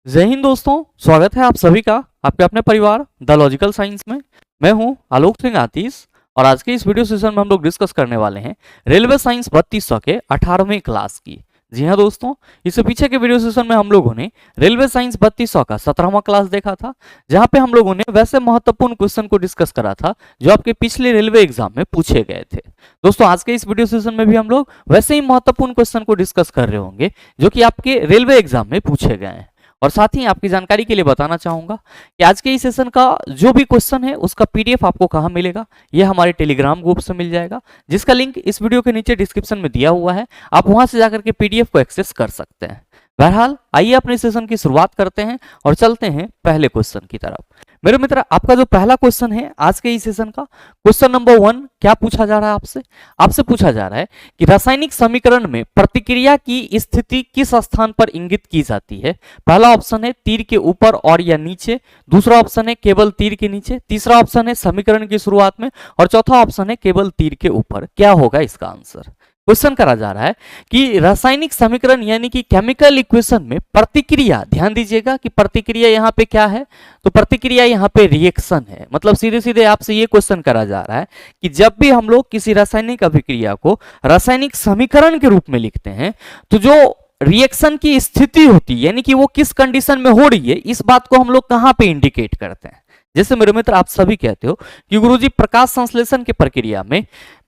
जय हिंद दोस्तों, स्वागत है आप सभी का आपके अपने परिवार द लॉजिकल साइंस में। मैं हूं आलोक सिंह आतीश और आज के इस वीडियो सेशन में हम लोग डिस्कस करने वाले हैं रेलवे साइंस 3200 के 18वीं क्लास की। जी हां दोस्तों, इससे पीछे के वीडियो सेशन में हम लोगों ने रेलवे साइंस 3200 का 17वां क्लास देखा था, जहां पे हम लोगों ने वैसे महत्वपूर्ण क्वेश्चन को डिस्कस करा था जो आपके पिछले रेलवे एग्जाम में पूछे गए थे। दोस्तों आज के इस वीडियो सेशन में भी हम लोग वैसे ही महत्वपूर्ण क्वेश्चन को डिस्कस कर रहे होंगे जो कि आपके रेलवे एग्जाम में पूछे गए हैं। और साथ ही आपकी जानकारी के लिए बताना चाहूंगा कि आज के इस सेशन का जो भी क्वेश्चन है उसका पीडीएफ आपको कहां मिलेगा, यह हमारे टेलीग्राम ग्रुप से मिल जाएगा, जिसका लिंक इस वीडियो के नीचे डिस्क्रिप्शन में दिया हुआ है। आप वहां से जाकर के पीडीएफ को एक्सेस कर सकते हैं। बहरहाल आइए अपने सेशन की शुरुआत करते हैं और चलते हैं पहले क्वेश्चन की तरफ। मेरे मित्र, आपका जो पहला क्वेश्चन है आज के इस सेशन का, क्वेश्चन नंबर 1 क्या पूछा जा रहा है आपसे पूछा जा रहा है कि रासायनिक समीकरण में प्रतिक्रिया की स्थिति किस स्थान पर इंगित की जाती है। पहला ऑप्शन है तीर के ऊपर और या नीचे, दूसरा ऑप्शन है केवल तीर के नीचे, तीसरा ऑप्शन है समीकरण की शुरुआत में और चौथा ऑप्शन है केवल तीर के ऊपर। क्या होगा इसका आंसर? क्वेश्चन करा जा रहा है कि रासायनिक समीकरण यानी कि केमिकल इक्वेशन में प्रतिक्रिया, ध्यान दीजिएगा कि प्रतिक्रिया यहाँ पे क्या है, तो प्रतिक्रिया यहाँ पे रिएक्शन है। मतलब सीधे सीधे आपसे ये क्वेश्चन करा जा रहा है कि जब भी हम लोग किसी रासायनिक अभिक्रिया को रासायनिक समीकरण के रूप में लिखते हैं तो जो रिएक्शन की स्थिति होती है यानी कि वो किस कंडीशन में हो रही है, इस बात को हम लोग कहाँ पे इंडिकेट करते हैं। जैसे मेरे मित्र आप सभी कहते हो कि गुरुजी प्रकाश संश्लेषण की प्रक्रिया में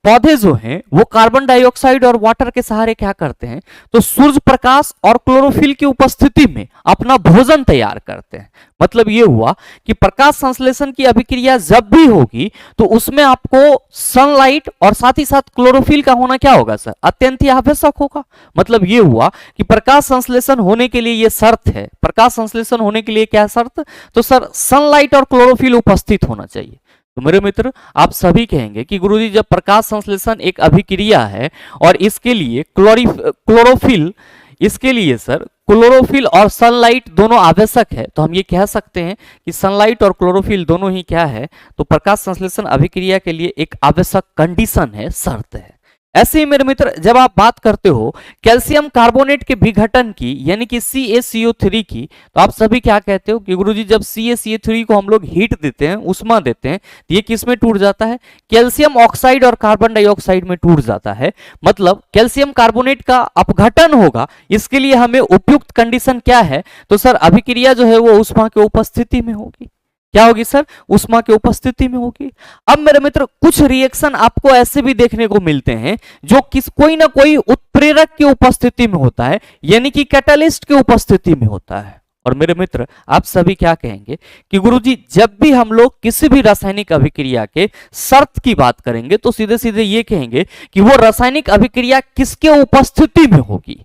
पौधे जो हैं वो कार्बन डाइऑक्साइड और वाटर के सहारे क्या करते हैं, तो सूर्य प्रकाश और क्लोरोफिल की उपस्थिति में अपना भोजन तैयार करते हैं। मतलब ये हुआ कि प्रकाश संश्लेषण की अभिक्रिया जब भी होगी तो उसमें आपको सनलाइट और साथ ही साथ क्लोरोफिल का होना क्या होगा सर, अत्यंत ही आवश्यक होगा। मतलब ये हुआ कि प्रकाश संश्लेषण होने के लिए ये शर्त है, प्रकाश संश्लेषण होने के लिए क्या शर्त, तो सर सनलाइट और क्लोरोफिल उपस्थित होना चाहिए। तो मेरे मित्र आप सभी कहेंगे कि गुरुजी जब प्रकाश संश्लेषण एक अभिक्रिया है और इसके लिए क्लोरोफिल, इसके लिए सर क्लोरोफिल और सनलाइट दोनों आवश्यक है, तो हम ये कह सकते हैं कि सनलाइट और क्लोरोफिल दोनों ही क्या है, तो प्रकाश संश्लेषण अभिक्रिया के लिए एक आवश्यक कंडीशन है, शर्त है। ऐसे ही मेरे मित्र जब आप बात करते हो कैल्शियम कार्बोनेट के विघटन की यानी कि CaCO3 की, तो आप सभी क्या कहते हो कि गुरुजी जब CaCO3 को हम लोग हीट देते हैं, उष्मा देते हैं, तो ये किस में टूट जाता है, कैल्शियम ऑक्साइड और कार्बन डाइऑक्साइड में टूट जाता है। मतलब कैल्शियम कार्बोनेट का अपघटन होगा, इसके लिए हमें उपयुक्त कंडीशन क्या है, तो सर अभिक्रिया जो है वो उष्मा के उपस्थिति में होगी। क्या होगी सर, उष्मा की उपस्थिति में होगी। अब मेरे मित्र कुछ रिएक्शन आपको ऐसे भी देखने को मिलते हैं जो कोई ना कोई उत्प्रेरक की उपस्थिति में होता है यानी कि कैटलिस्ट की उपस्थिति में होता है। और मेरे मित्र आप सभी क्या कहेंगे कि गुरुजी जब भी हम लोग किसी भी रासायनिक अभिक्रिया के शर्त की बात करेंगे तो सीधे सीधे ये कहेंगे कि वो रासायनिक अभिक्रिया किसके उपस्थिति में होगी,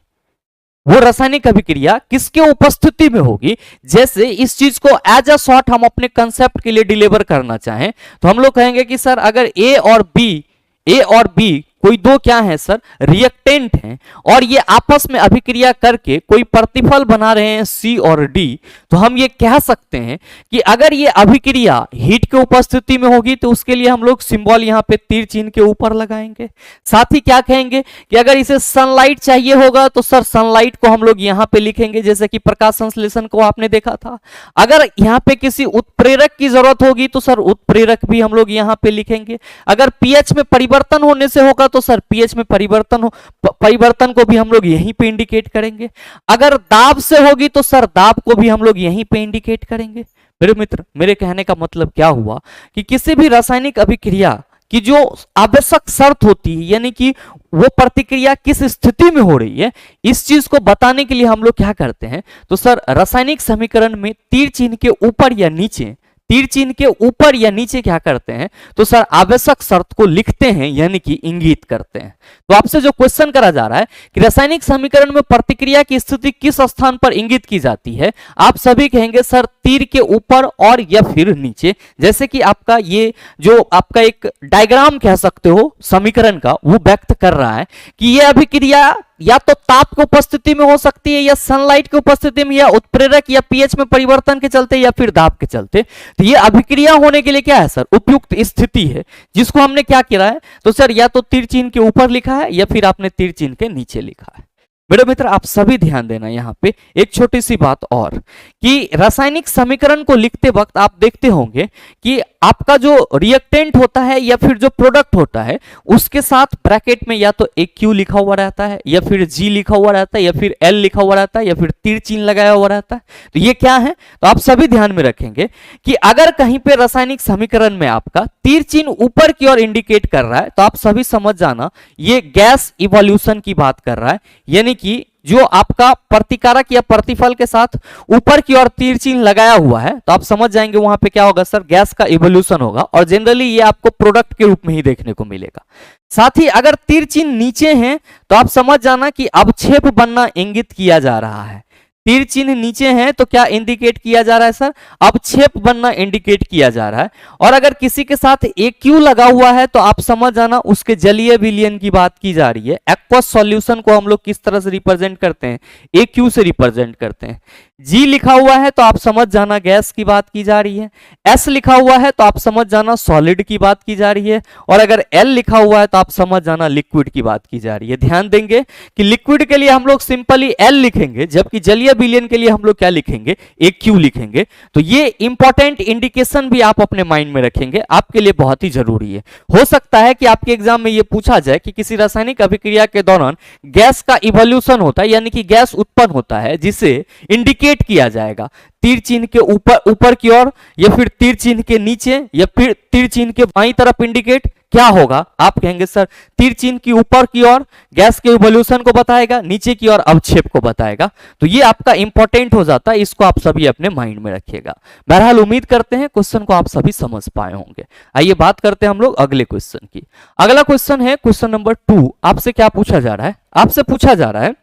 वो रासायनिक अभिक्रिया किसके उपस्थिति में होगी। जैसे इस चीज को एज अ शॉर्ट हम अपने कंसेप्ट के लिए डिलीवर करना चाहें तो हम लोग कहेंगे कि सर अगर ए और बी कोई दो क्या है सर, रिएक्टेंट हैं और ये आपस में अभिक्रिया करके कोई प्रतिफल बना रहे हैं C और D, तो हम ये कह सकते हैं कि अगर ये अभिक्रिया हीट के उपस्थिति में होगी तो उसके लिए हम लोग सिंबल यहाँ पे तीर चिन्ह के ऊपर लगाएंगे। साथ ही क्या कहेंगे कि अगर इसे सनलाइट चाहिए होगा तो सर सनलाइट को हम लोग यहाँ पे लिखेंगे, जैसे कि प्रकाश संश्लेषण को आपने देखा था। अगर यहाँ पे किसी उत्प्रेरक की जरूरत होगी तो सर उत्प्रेरक भी हम लोग यहाँ पे लिखेंगे। अगर pH में परिवर्तन होने से होगा तो सर pH में परिवर्तन को भी हम लोग यहीं पे इंडिकेट करेंगे। अगर दाब से होगी तो सर दाब को भी हम लोग यहीं पे इंडिकेट करेंगे। मेरे मित्र मेरे कहने का मतलब क्या हुआ कि किसी भी रासायनिक अभिक्रिया की जो आवश्यक शर्त होती है यानी कि वो प्रतिक्रिया किस स्थिति में हो रही है, इस चीज को बताने के लिए हम लोग क्या करते हैं, तो सर रासायनिक समीकरण में तीर चिन्ह के ऊपर या नीचे, तीर चिन्ह के ऊपर या नीचे क्या करते हैं, तो सर आवश्यक शर्त को लिखते हैं यानी कि इंगित करते हैं। तो आपसे जो क्वेश्चन करा जा रहा है कि रासायनिक समीकरण में प्रतिक्रिया की स्थिति किस स्थान पर इंगित की जाती है, आप सभी कहेंगे सर तीर के ऊपर और या फिर नीचे। जैसे कि आपका ये जो आपका एक डायग्राम कह सकते हो समीकरण का, वो व्यक्त कर रहा है कि ये अभिक्रिया या तो ताप की उपस्थिति में हो सकती है या सनलाइट की उपस्थिति में या उत्प्रेरक या पीएच में परिवर्तन के चलते या फिर दाब के चलते। तो ये अभिक्रिया होने के लिए क्या है सर, उपयुक्त स्थिति है, जिसको हमने क्या किया है, तो सर या तो तीर चिन्ह के ऊपर लिखा है या फिर आपने तीर चिन्ह के नीचे लिखा है। मेरे मित्र आप सभी ध्यान देना यहाँ पे एक छोटी सी बात और, कि रासायनिक समीकरण को लिखते वक्त आप देखते होंगे कि आपका जो रिएक्टेंट होता है या फिर जो प्रोडक्ट होता है उसके साथ ब्रैकेट में या तो एक क्यू लिखा हुआ रहता है, या फिर जी लिखा हुआ रहता है, या फिर एल लिखा हुआ रहता है, या फिर तीर चिन्ह लगाया हुआ रहता है। तो ये क्या है, तो आप सभी ध्यान में रखेंगे कि अगर कहीं पे रासायनिक समीकरण में आपका तीर चिन्ह ऊपर की ओर इंडिकेट कर रहा है तो आप सभी समझ जाना ये गैस इवोल्यूशन की बात कर रहा है, यानी कि जो आपका प्रतिकारक या प्रतिफल के साथ ऊपर की ओर तीर चिन्ह लगाया हुआ है तो आप समझ जाएंगे वहां पे क्या होगा सर, गैस का इवोल्यूशन होगा, और जनरली ये आपको प्रोडक्ट के रूप में ही देखने को मिलेगा। साथ ही अगर तीर चिन्ह नीचे हैं तो आप समझ जाना कि अवक्षेप बनना इंगित किया जा रहा है। तीर चिन्ह नीचे हैं तो क्या इंडिकेट किया जा रहा है सर, अवक्षेप बनना इंडिकेट किया जा रहा है। और अगर किसी के साथ एक क्यू लगा हुआ है तो आप समझ जाना उसके जलीय विलयन की बात की जा रही है। एक्वस सॉल्यूशन को हम लोग किस तरह से रिप्रेजेंट करते हैं, एक क्यू से रिप्रेजेंट करते हैं। जी लिखा हुआ है तो आप समझ जाना गैस की बात की जा रही है। एस लिखा हुआ है तो आप समझ जाना सॉलिड की बात की जा रही है, और अगर एल लिखा हुआ है तो आप समझ जाना लिक्विड की बात की जा रही है। ध्यान देंगे कि लिक्विड के लिए हम लोग सिंपली एल लिखेंगे, जबकि जलीय विलयन के लिए हम लोग क्या लिखेंगे, एक क्यू लिखेंगे। तो ये इंपॉर्टेंट इंडिकेशन भी आप अपने माइंड में रखेंगे, आपके लिए बहुत ही जरूरी है। हो सकता है कि आपके एग्जाम में ये पूछा जाए कि किसी रासायनिक अभिक्रिया के दौरान गैस का इवोल्यूशन होता है, यानी कि गैस उत्पन्न होता है, जिसे इंडिकेट किया जाएगा तीर चिन्ह के ऊपर की ओर, या फिर तीर चिन्ह के नीचे, या फिर तीर चिन्ह के बाईं तरफ इंडिकेट क्या होगा। आप कहेंगे सर तीर चिन्ह की ऊपर की ओर गैस के इवोल्यूशन को बताएगा, नीचे की ओर अवक्षेप को बताएगा। तो ये आपका इंपॉर्टेंट हो जाता है, इसको आप सभी अपने माइंड में रखिएगा। बहरहाल उम्मीद करते हैं क्वेश्चन को आप सभी समझ पाए होंगे। आइए बात करते हैं हम लोग अगले क्वेश्चन की। अगला क्वेश्चन है क्वेश्चन नंबर 2। आपसे क्या पूछा जा रहा है, आपसे पूछा जा रहा है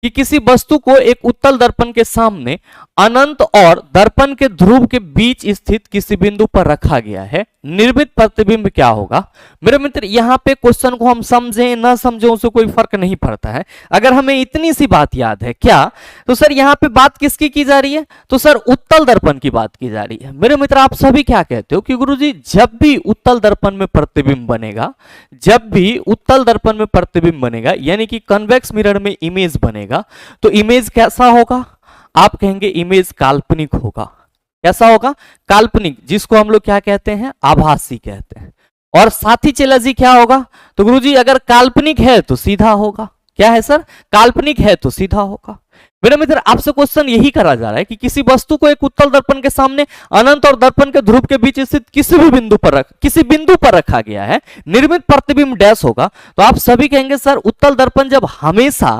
कि किसी वस्तु को एक उत्तल दर्पण के सामने अनंत और दर्पण के ध्रुव के बीच स्थित किसी बिंदु पर रखा गया है, निर्मित प्रतिबिंब क्या होगा। मेरे मित्र यहाँ पे क्वेश्चन को हम समझें ना समझें उससे कोई फर्क नहीं पड़ता है, अगर हमें इतनी सी बात याद है क्या, तो सर यहाँ पे बात किसकी की जा रही है, तो सर उत्तल दर्पण की बात की जा रही है। मेरे मित्र आप सभी क्या कहते हो कि गुरुजी जब भी उत्तल दर्पण में प्रतिबिंब बनेगा, जब भी उत्तल दर्पण में प्रतिबिंब बनेगा यानी कि कन्वेक्स मिरर में इमेज बनेगा, तो इमेज कैसा होगा, आप कहेंगे इमेज काल्पनिक होगा। कैसा होगा, काल्पनिक, जिसको हम लोग क्या कहते हैं, आभासी कहते हैं। और साथ ही चला जी क्या होगा, तो गुरुजी अगर काल्पनिक है तो सीधा होगा। क्या है सर, काल्पनिक है तो सीधा होगा। मेरे मित्र आपसे क्वेश्चन यही करा जा रहा है कि किसी वस्तु को एक उत्तल दर्पण के सामने अनंत और दर्पण के ध्रुव के बीच स्थित किसी बिंदु पर रखा गया है, निर्मित प्रतिबिंब डैश होगा। तो आप सभी कहेंगे सर उत्तल दर्पण जब हमेशा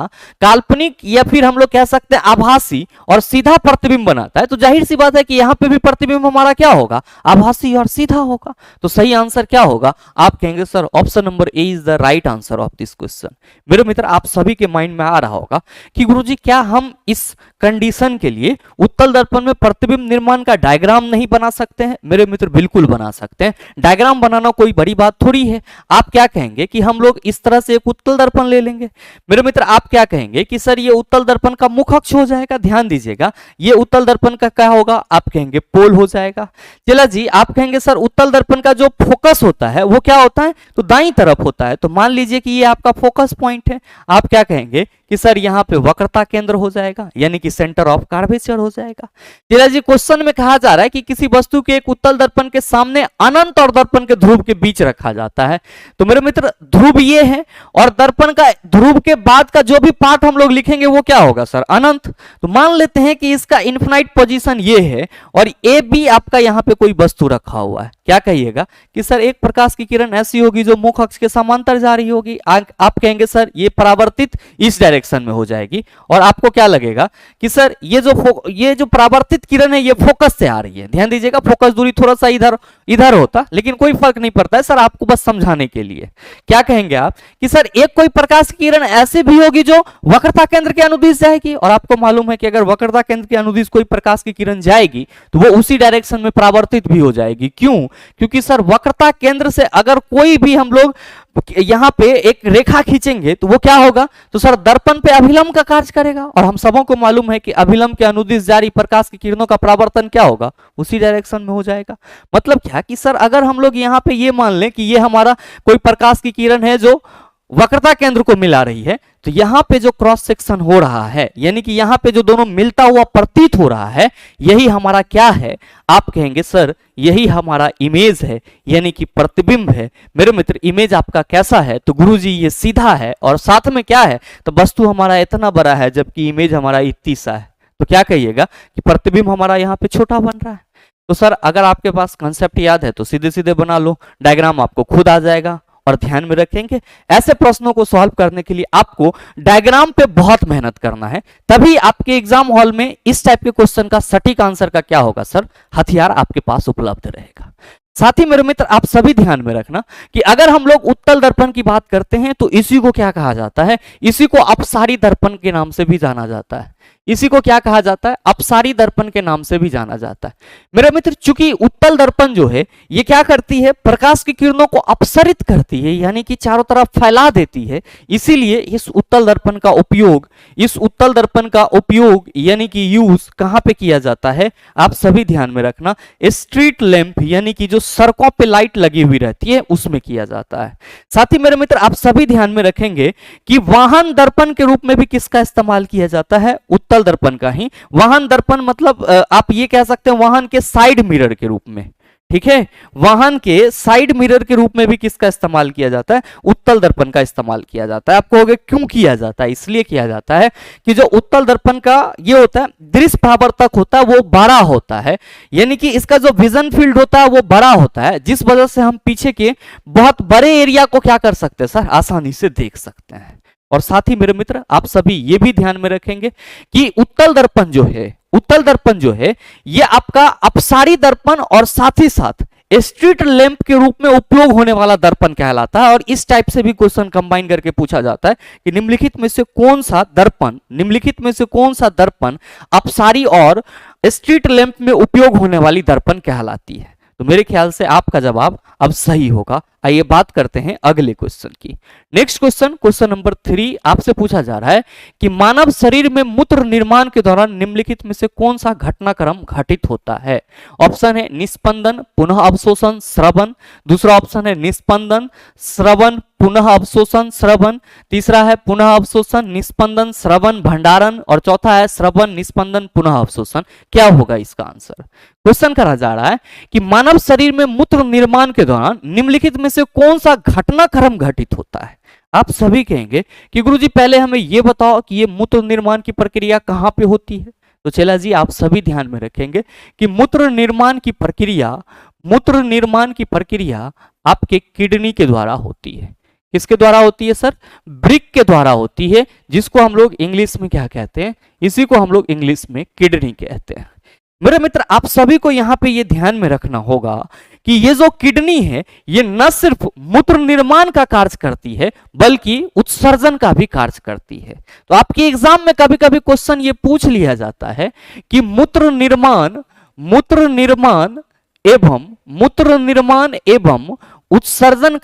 काल्पनिक या फिर हम लोग कह सकते हैं आभासी और सीधा प्रतिबिंब बनाता है, तो जाहिर सी बात है कि यहां पे भी प्रतिबिंब हमारा क्या होगा, आभासी और सीधा होगा। तो सही आंसर क्या होगा, आप कहेंगे sir option number A is the right answer of this question. मेरे मित्र आप सभी के माइंड में आ रहा होगा कि गुरुजी क्या हम इस कंडीशन के लिए उत्तल दर्पण में प्रतिबिंब निर्माण का डायग्राम नहीं बना सकते हैं। मेरे मित्र बिल्कुल बना सकते हैं, डायग्राम बनाना कोई बड़ी बात थोड़ी है। आप क्या कहेंगे कि हम लोग इस तरह से एक उत्तल दर्पण ले लेंगे। मेरे मित्र आप क्या कहेंगे कि सर ये उत्तल दर्पण का मुख अक्ष हो जाएगा। ध्यान दीजिएगा ये उत्तल दर्पण का क्या होगा, आप कहेंगे पोल हो जाएगा। चला जी आप कहेंगे सर उत्तल दर्पण का जो फोकस होता है वो क्या होता है, तो दाईं तरफ होता है। तो मान लीजिए कि ये आपका फोकस पॉइंट है। आप क्या कहेंगे कि सर यहाँ पे वक्रता केंद्र हो जाएगा, यानी कि सेंटर ऑफ कर्वेचर हो जाएगा। चला जी क्वेश्चन में कहा जा रहा है कि किसी वस्तु के एक उत्तल दर्पण के सामने अनंत और दर्पण के ध्रुव के बीच रखा जाता है। तो मेरे मित्र ध्रुव ये है और दर्पण का ध्रुव के बाद का जो भी पार्ट हम लोग लिखेंगे वो क्या होगा सर, अनंत। तो मान लेते हैं कि इसका इनफिनाइट पोजीशन ये है और ए बी आपका यहाँ पे कोई वस्तु रखा हुआ है। क्या कहिएगा कि सर एक प्रकाश की किरण ऐसी होगी जो मुख अक्ष के समांतर जा रही होगी। आप कहेंगे सर ये परावर्तित इस डायरेक्शन में हो जाएगी। और आपको क्या लगेगा कि सर ये जो परावर्तित किरण है ये फोकस से आ रही है। ध्यान दीजिएगा फोकस दूरी थोड़ा सा इधर होता, लेकिन कोई फर्क नहीं पड़ता है सर, आपको बस समझाने के लिए। क्या कहेंगे आप कि सर एक कोई प्रकाश की किरण ऐसी भी होगी जो वक्रता केंद्र के अनुदिश जाएगी। और आपको मालूम है कि अगर वक्रता केंद्र के अनुदिश कोई प्रकाश की किरण जाएगी तो वो उसी डायरेक्शन में परावर्तित भी हो जाएगी। क्यों, क्योंकि सर वक्रता केंद्र से अगर कोई भी हम लोग यहां पे एक रेखा खींचेंगे तो वो क्या होगा, तो सर दर्पण पे अभिलंब का कार्य करेगा। और हम सबों को मालूम है कि अभिलंब के अनुदिश जारी प्रकाश की किरणों का परावर्तन क्या होगा, उसी डायरेक्शन में हो जाएगा। मतलब क्या कि सर अगर हम लोग यहाँ पे ये मान लें कि ये हमारा कोई प्रकाश की किरण है जो वक्रता केंद्र को मिला रही है, तो यहां पे जो क्रॉस सेक्शन हो रहा है, यानी कि यहां पे जो दोनों मिलता हुआ प्रतीत हो रहा है, यही हमारा क्या है? आप कहेंगे सर यही हमारा इमेज है, यानी कि प्रतिबिंब है। मेरे मित्र इमेज आपका कैसा है? तो गुरुजी ये सीधा है और साथ में क्या है? तो वस्तु हमारा इतना बड़ा है जबकि इमेज हमारा इतनी सा है। तो क्या कहिएगा कि प्रतिबिंब हमारा यहाँ पे छोटा बन रहा है। तो सर अगर आपके पास कंसेप्ट याद है तो सीधे सीधे बना लो, डायग्राम आपको खुद आ जाएगा। और ध्यान में रखेंगे ऐसे प्रश्नों को सॉल्व करने के लिए आपको डायग्राम पे बहुत मेहनत करना है, तभी आपके एग्जाम हॉल में इस टाइप के क्वेश्चन का सटीक आंसर का क्या होगा सर? हथियार आपके पास उपलब्ध रहेगा। साथ ही मेरे मित्र आप सभी ध्यान में रखना कि अगर हम लोग उत्तल दर्पण की बात करते हैं तो इसी को क्या कहा जाता है? इसी को अपसारी दर्पण के नाम से भी जाना जाता है। इसी को क्या कहा जाता है? अपसारी दर्पण के नाम से भी जाना जाता है। मेरे मित्र चूंकि उत्तल दर्पण जो है ये क्या करती है? प्रकाश की किरणों को अपसरित करती है, यानी कि चारों तरफ फैला देती है। इसीलिए इस उत्तल दर्पण का उपयोग यानी कि यूज कहां पे किया जाता है? आप सभी ध्यान में रखना, स्ट्रीट लैंप यानी कि जो सड़कों पे लाइट लगी हुई रहती है उसमें किया जाता है। साथ ही मेरे मित्र आप सभी ध्यान में रखेंगे कि वाहन दर्पण के रूप में भी किसका इस्तेमाल किया जाता है? उत्तल दर्पण का ही। वाहन दर्पण मतलब आप ये कह सकते हैं वाहन के साइड मिरर के रूप में, ठीक है? वाहन के साइड मिरर के रूप में भी किसका इस्तेमाल किया जाता है? उत्तल दर्पण का इस्तेमाल किया जाता है। आप कहोगे क्यों किया जाता है? इसलिए किया जाता है कि जो उत्तल दर्पण का ये होता है दृश्य परावर्तक होता है वो बड़ा होता है, यानी कि इसका जो विजन फील्ड होता है वो बड़ा होता है, जिस वजह से हम पीछे के बहुत बड़े एरिया को क्या कर सकते हैं सर? आसानी से देख सकते हैं। और साथ ही मेरे मित्र आप सभी ये भी ध्यान में रखेंगे कि उत्तल दर्पण जो है ये आपका अपसारी दर्पण और साथ ही साथ स्ट्रीट लैंप के रूप में उपयोग होने वाला दर्पण कहलाता है। और इस टाइप से भी क्वेश्चन कंबाइन करके पूछा जाता है कि निम्नलिखित में से कौन सा दर्पण अपसारी और स्ट्रीट लैंप में उपयोग होने वाली दर्पण कहलाती है। तो मेरे ख्याल से आपका जवाब अब सही होगा। आइए बात करते हैं अगले क्वेश्चन की। नेक्स्ट क्वेश्चन नंबर 3 आपसे पूछा जा रहा है कि मानव शरीर में मूत्र निर्माण के दौरान निम्नलिखित में से कौन सा घटनाक्रम घटित होता है? ऑप्शन है निस्पंदन, पुनः अवशोषण, श्रवण। दूसरा ऑप्शन है निस्पंदन, श्रवण, पुनः अवशोषण, श्रवण। तीसरा है पुनः अवशोषण, निस्पंदन, श्रवण, भंडारण। और चौथा है श्रवण, निस्पंदन, पुनः अवशोषण। क्या होगा इसका आंसर? क्वेश्चन करा जा रहा है कि मानव शरीर में मूत्र निर्माण के दौरान निम्नलिखित में से कौन सा घटनाक्रम घटित होता है? आप सभी कहेंगे कि गुरुजी पहले हमें यह बताओ कि ये मूत्र निर्माण की प्रक्रिया कहां पे होती है। तो चला जी आप सभी ध्यान में रखेंगे कि मूत्र निर्माण की प्रक्रिया आपके किडनी के द्वारा होती है। किसके द्वारा होती है सर? ब्रिक के द्वारा होती है, जिसको हम लोग इंग्लिश में क्या कहते हैं? इसी को हम लोग इंग्लिश में किडनी कहते हैं। मेरे मित्र आप सभी को यहां पे ये ध्यान में रखना होगा कि ये जो किडनी है ये न सिर्फ मूत्र निर्माण का कार्य करती है बल्कि उत्सर्जन का भी कार्य करती है। तो आपके एग्जाम में कभी कभी क्वेश्चन ये पूछ लिया जाता है कि मूत्र निर्माण एवं उत्सर्जन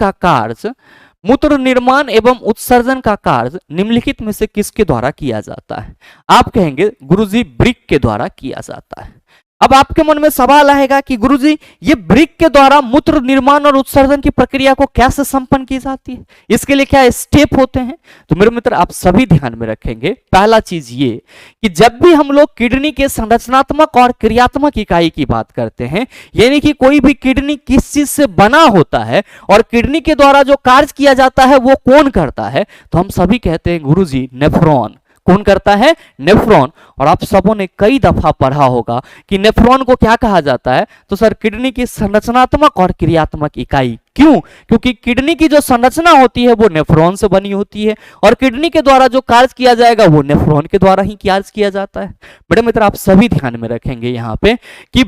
का कार्य निम्नलिखित में से किसके द्वारा किया जाता है? आप कहेंगे गुरुजी ब्रिक के द्वारा किया जाता है। अब आपके मन में सवाल आएगा कि गुरुजी ये ब्रिक के द्वारा मूत्र निर्माण और उत्सर्जन की प्रक्रिया को कैसे संपन्न की जाती है? इसके लिए क्या स्टेप होते हैं? तो मेरे मित्र आप सभी ध्यान में रखेंगे। पहला चीज ये कि जब भी हम लोग किडनी के संरचनात्मक और क्रियात्मक इकाई की बात करते हैं, यानी कि कोई भी किडनी किस चीज से बना होता है और किडनी के द्वारा जो कार्य किया जाता है वो कौन करता है? तो हम सभी कहते हैं गुरुजी नेफ्रॉन। कौन करता है? नेफ्रॉन। और आप सबों ने कई दफा पढ़ा होगा कि नेफ्रॉन को क्या कहा जाता है? तो सर किडनी की संरचनात्मक और क्रियात्मक इकाई। क्यों? क्योंकि किडनी की जो संरचना होती है वो नेफ्रॉन से बनी होती है और किडनी के द्वारा जो कार्य किया जाएगा वो नेफ्रॉन के द्वारा ही कार्य किया जाता है। बड़े मित्र आप सभी ध्यान में रखेंगे यहाँ पे कि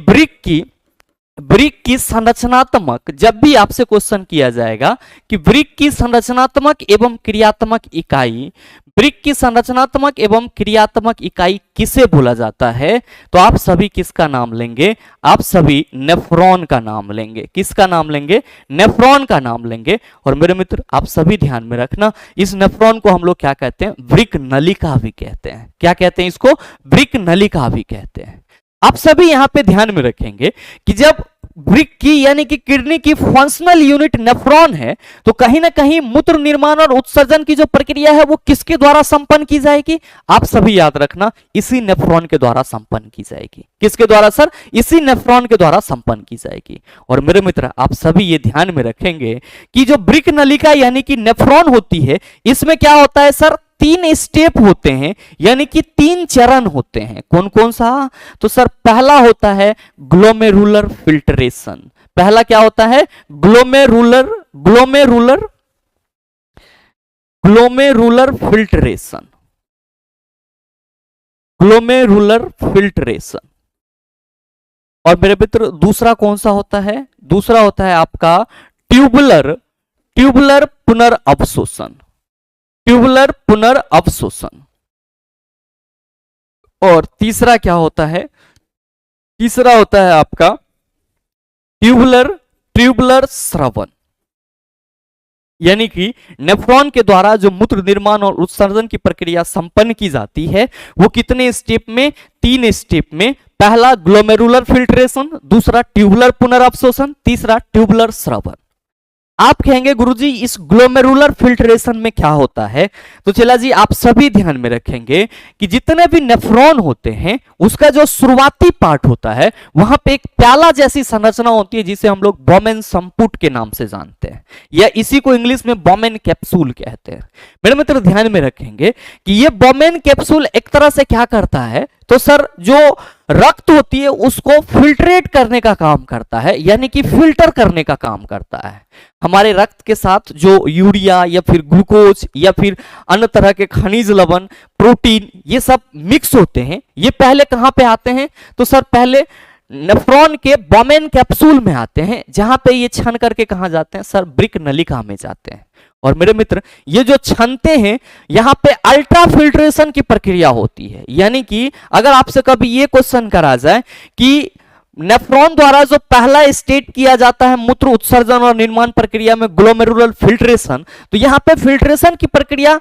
ब्रिक की संरचनात्मक, जब भी आपसे क्वेश्चन किया जाएगा कि ब्रिक की संरचनात्मक एवं क्रियात्मक इकाई किसे बोला जाता है? तो आप सभी किसका नाम लेंगे? आप सभी नेफ्रॉन का नाम लेंगे। किसका नाम लेंगे? नेफ्रॉन का नाम लेंगे। और मेरे मित्र आप सभी ध्यान में रखना, इस नेफ्रॉन को हम लोग क्या कहते हैं? ब्रिक नलिका भी कहते हैं। क्या कहते हैं इसको? ब्रिक नलिका भी कहते हैं। आप सभी यहां पे ध्यान में रखेंगे कि जब ब्रिक की यानी कि किडनी की फंक्शनल यूनिट नेफ्रॉन है, तो कहीं ना कहीं मूत्र निर्माण और उत्सर्जन की जो प्रक्रिया है वो किसके द्वारा संपन्न की जाएगी? आप सभी याद रखना, इसी नेफ्रॉन के द्वारा संपन्न की जाएगी। किसके द्वारा सर? इसी नेफ्रॉन के द्वारा संपन्न की जाएगी। और मेरे मित्र आप सभी ये ध्यान में रखेंगे कि जो ब्रिक नलिका यानी कि नेफ्रॉन होती है, इसमें क्या होता है सर? 3 स्टेप होते हैं, यानी कि 3 चरण होते हैं। कौन कौन सा? तो सर पहला होता है ग्लोमेरुलर फिल्ट्रेशन। पहला क्या होता है? Glomerular filtration. Glomerular filtration. और मेरे मित्र दूसरा कौन सा होता है? दूसरा होता है आपका ट्यूबुलर पुनर्अवशोषण। ट्यूबुलर पुनर्अवशोषण। और तीसरा क्या होता है? तीसरा होता है आपका ट्यूबुलर स्रवण। यानी कि नेफ्रॉन के द्वारा जो मूत्र निर्माण और उत्सर्जन की प्रक्रिया संपन्न की जाती है वो कितने स्टेप में? 3 स्टेप में। पहला ग्लोमेरुलर फिल्ट्रेशन, दूसरा ट्यूबुलर पुनर्अवशोषण, तीसरा ट्यूबुलर स्रवण। आप कहेंगे गुरुजी इस ग्लोमेरुलर फिल्ट्रेशन में क्या होता है? तो चला जी आप सभी ध्यान में रखेंगे कि जितने भी नेफ्रॉन होते हैं उसका जो शुरुआती पार्ट होता है वहां पे एक प्याला जैसी संरचना होती है जिसे हम लोग बॉमेन संपुट के नाम से जानते हैं, या इसी को इंग्लिश में बॉमेन कैप्सूल कहते हैं। मेरे मित्र ध्यान में रखेंगे कि ये बॉमेन कैप्सूल एक तरह से क्या करता है? तो सर जो रक्त होती है उसको फिल्ट्रेट करने का काम करता है, यानी कि फिल्टर करने का काम करता है। हमारे रक्त के साथ जो यूरिया या फिर ग्लूकोज या फिर अन्य तरह के खनिज लवण, प्रोटीन, ये सब मिक्स होते हैं। ये पहले कहां पे आते हैं? तो सर पहले नेफ्रॉन के बॉमेन कैप्सूल में आते हैं, जहां पे ये छन करके कहां जाते हैं? सर ब्रिक नलिका में जाते हैं। और मेरे मित्र ये जो छनते हैं यहां पे अल्ट्रा फिल्ट्रेशन की प्रक्रिया होती है। यानी कि अगर आपसे कभी ये क्वेश्चन करा जाए कि नेफ्रॉन द्वारा जो पहला स्टेट किया जाता है मूत्र उत्सर्जन और निर्माण प्रक्रिया में ग्लोमेरुलर फिल्ट्रेशन, तो यहां पे फिल्ट्रेशन की प्रक्रिया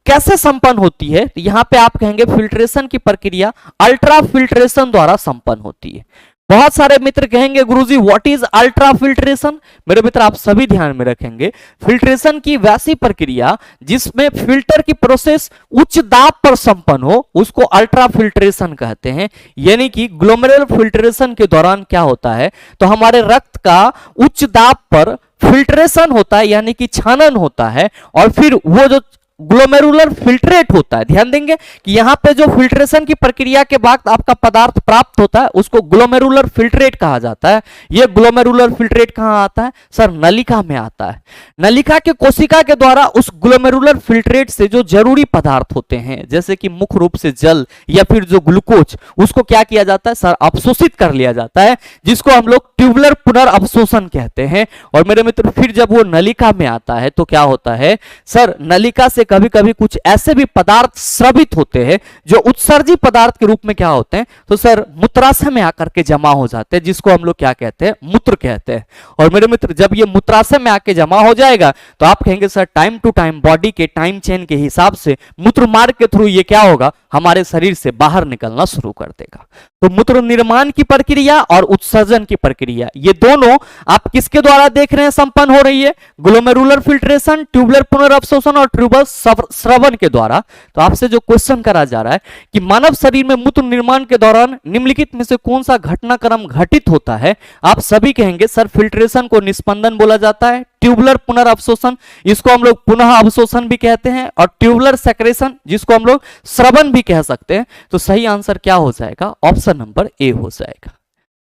कैसे संपन्न होती है? तो यहां पे आप कहेंगे फिल्ट्रेशन की प्रक्रिया अल्ट्रा फिल्ट्रेशन द्वारा संपन्न होती है। बहुत सारे मित्र कहेंगे गुरुजी व्हाट इज अल्ट्रा फिल्ट्रेशन? मेरे मित्र आप सभी ध्यान में रखेंगे, फिल्ट्रेशन की वैसी प्रक्रिया जिसमें फिल्टर की प्रोसेस उच्च दाब पर संपन्न हो उसको अल्ट्रा फिल्ट्रेशन कहते हैं। यानी कि ग्लोमेरुलर फिल्ट्रेशन के दौरान क्या होता है? तो हमारे रक्त का उच्च दाब पर फिल्ट्रेशन होता है, यानी कि छानन होता है, और फिर वो जो ग्लोमेरुलर फिल्ट्रेट होता है, ध्यान देंगे कि यहां पे जो फिल्ट्रेशन की प्रक्रिया के बाद आपका पदार्थ प्राप्त होता है उसको ग्लोमेरुलर फिल्ट्रेट कहा जाता है। यह ग्लोमेरुलर फिल्ट्रेट कहां आता है? सर नलिका में आता है। नलिका के कोशिका के द्वारा उस ग्लोमेरुलर फिल्ट्रेट से जो जरूरी पदार्थ होते हैं जैसे कि मुख्य रूप से जल या फिर जो ग्लूकोज, उसको क्या किया जाता है? सर अवशोषित कर लिया जाता है, जिसको हम लोग ट्यूबुलर पुनर्अवशोषण कहते हैं। और मेरे मित्र फिर जब वो नलिका में आता है तो क्या होता है? सर नलिका से कभी कभी कुछ ऐसे भी पदार्थ स्रवित होते हैं जो उत्सर्जी पदार्थ के रूप में क्या होते हैं? तो सर मूत्राशय में आकर के जमा हो जाते हैं, जिसको हम लोग क्या कहते हैं? मूत्र कहते हैं। और मेरे मित्र जब ये मूत्राशय में आके जमा हो जाएगा तो आप कहेंगे sir time to time body के टाइम चेन के हिसाब से मूत्र मार्ग के थ्रू ये क्या होगा? हमारे शरीर से बाहर निकलना शुरू कर देगा। तो मूत्र निर्माण की प्रक्रिया और उत्सर्जन की प्रक्रिया ये दोनों आप किसके द्वारा देख रहे हैं संपन्न हो रही है? ग्लोमेरुलर फिल्ट्रेशन, ट्यूबुलर पुनर्अवशोषण और ट्यूबुलर स्रवण के द्वारा। तो आपसे जो क्वेश्चन करा जा रहा है कि मानव शरीर में मूत्र निर्माण के दौरान निम्नलिखित में से कौन सा घटनाक्रम घटित होता है? आप सभी कहेंगे सर फिल्ट्रेशन को निस्पंदन बोला जाता है, ट्यूबुलर पुनर्अवशोषण इसको हम लोग पुनः अवशोषण भी कहते हैं, और ट्यूबुलर सेक्रेशन जिसको हम लोग स्रवण भी कह सकते हैं। तो सही आंसर क्या हो जाएगा? ऑप्शन नंबर ए हो जाएगा।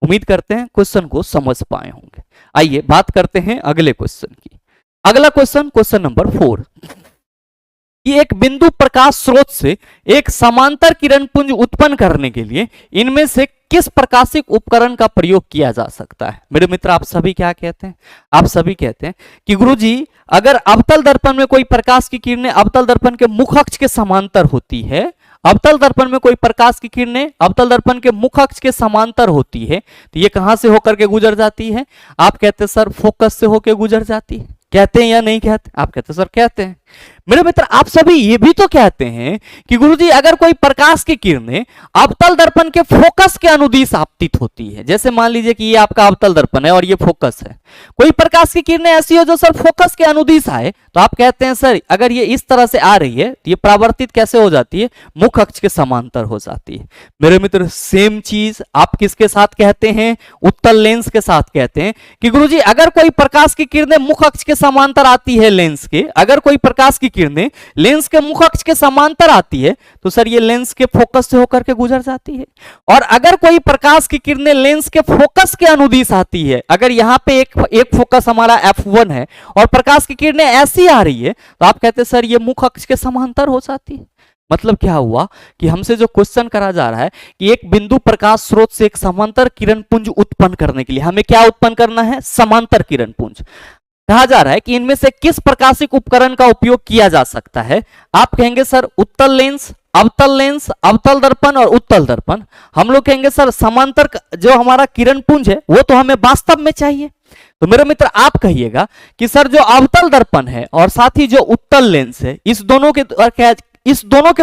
उम्मीद करते हैं क्वेश्चन को समझ पाए होंगे। आइए बात करते हैं अगले क्वेश्चन की। अगला क्वेश्चन, क्वेश्चन नंबर 4 कि एक बिंदु प्रकाश स्रोत से एक समांतर किरण पुंज उत्पन्न करने के लिए इनमें से किस प्रकाशिक उपकरण का प्रयोग किया जा सकता है? मेरे मित्र आप सभी क्या कहते हैं? आप सभी कहते हैं कि गुरुजी अगर अवतल दर्पण में कोई प्रकाश की किरणें अवतल दर्पण के मुख अक्ष के समांतर होती है, अवतल दर्पण में कोई प्रकाश की किरणें अवतल दर्पण के मुख अक्ष के समांतर होती है, तो ये कहां से होकर के गुजर जाती है? आप कहते हैं सर फोकस से होकर गुजर जाती है। कहते हैं या नहीं कहते? आप कहते हैं सर कहते हैं। मेरे मित्र आप सभी ये भी तो कहते हैं कि गुरुजी अगर कोई प्रकाश की किरणें अवतल दर्पण के फोकस के अनुदिश आपतित होती है, जैसे मान लीजिए कि ये आपका अवतल दर्पण है और ये फोकस है, कोई प्रकाश की किरणें ऐसी हो जो सर फोकस के अनुदिश आए, तो आप कहते हैं सर अगर ये इस तरह से आ रही है तो ये परावर्तित कैसे हो जाती है, मुख्य अक्ष के समांतर हो जाती है। मेरे मित्र सेम चीज आप किसके साथ कहते हैं, उत्तल लेंस के साथ कहते हैं कि गुरुजी अगर कोई प्रकाश की किरणें मुख्य अक्ष के समांतर आती है लेंस के, अगर कोई प्रकाश की किरणें लेंस के मुख्य अक्ष के समांतर आती है तो सर ये लेंस के फोकस से होकर के गुजर जाती है। और अगर कोई प्रकाश की किरणें लेंस के फोकस के अनुदिश आती है, अगर यहां पे एक फोकस हमारा F1 है और प्रकाश की किरणें ऐसी आ रही है तो आप कहते हैं सर ये मुख्य अक्ष के समांतर हो जाती है। मतलब क्या हुआ कि हमसे जो क्वेश्चन करा जा रहा है कि एक बिंदु प्रकाश स्रोत से एक समांतर किरण पुंज उत्पन्न करने के लिए हमें क्या उत्पन्न करना है, समांतर किरण पुंज। कहा जा रहा है कि इनमें से किस प्रकाशिक उपकरण का उपयोग किया जा सकता है। आप कहेंगे सर उत्तल लेंस, अवतल दर्पण और उत्तल दर्पण। हम लोग कहेंगे सर समांतर जो हमारा किरण पुंज है वो तो हमें वास्तव में चाहिए। तो मेरे मित्र आप कहिएगा कि सर जो अवतल दर्पण है और साथ ही जो उत्तल लेंस है, इस दोनों के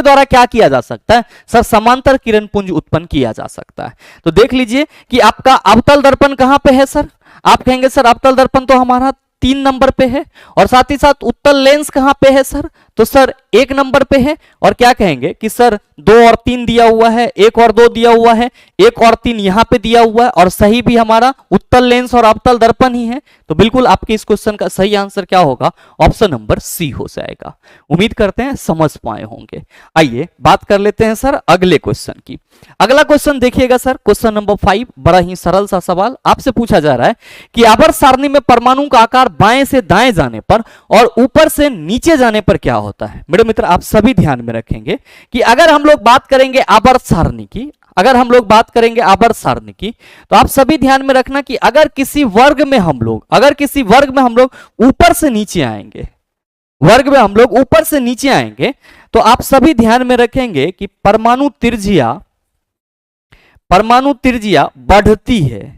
द्वारा क्या किया जा सकता है, सर समांतर किरण पुंज उत्पन्न किया जा सकता है। तो देख लीजिए कि आपका अवतल दर्पण कहां पे है सर, आप कहेंगे सर अवतल दर्पण तो हमारा 3 नंबर पे है, और साथ ही साथ उत्तल लेंस कहां पे है सर, तो सर 1 नंबर पे है। और क्या कहेंगे कि सर 2 और 3 दिया हुआ है, 1 और 2 दिया हुआ है, 1 और 3 यहां पे दिया हुआ है, और सही भी हमारा उत्तल लेंस और अवतल दर्पण ही है। तो बिल्कुल आपके इस क्वेश्चन का सही आंसर क्या होगा, ऑप्शन नंबर सी हो जाएगा। उम्मीद करते हैं समझ पाए होंगे। आइए बात कर लेते हैं सर अगले क्वेश्चन की। अगला क्वेश्चन देखिएगा सर, क्वेश्चन नंबर 5, बड़ा ही सरल सा सवाल आपसे पूछा जा रहा है कि आवर्त सारणी में परमाणु का आकार बाएं से दाएं जाने पर और ऊपर से नीचे जाने पर क्या होता है। मेरे मित्र आप सभी ध्यान में रखेंगे कि अगर हम लोग बात करेंगे आवर्त सारणी की, तो आप सभी ध्यान में रखना कि अगर किसी वर्ग में हम लोग ऊपर से नीचे आएंगे, तो आप सभी ध्यान में रखेंगे कि परमाणु त्रिज्या बढ़ती है।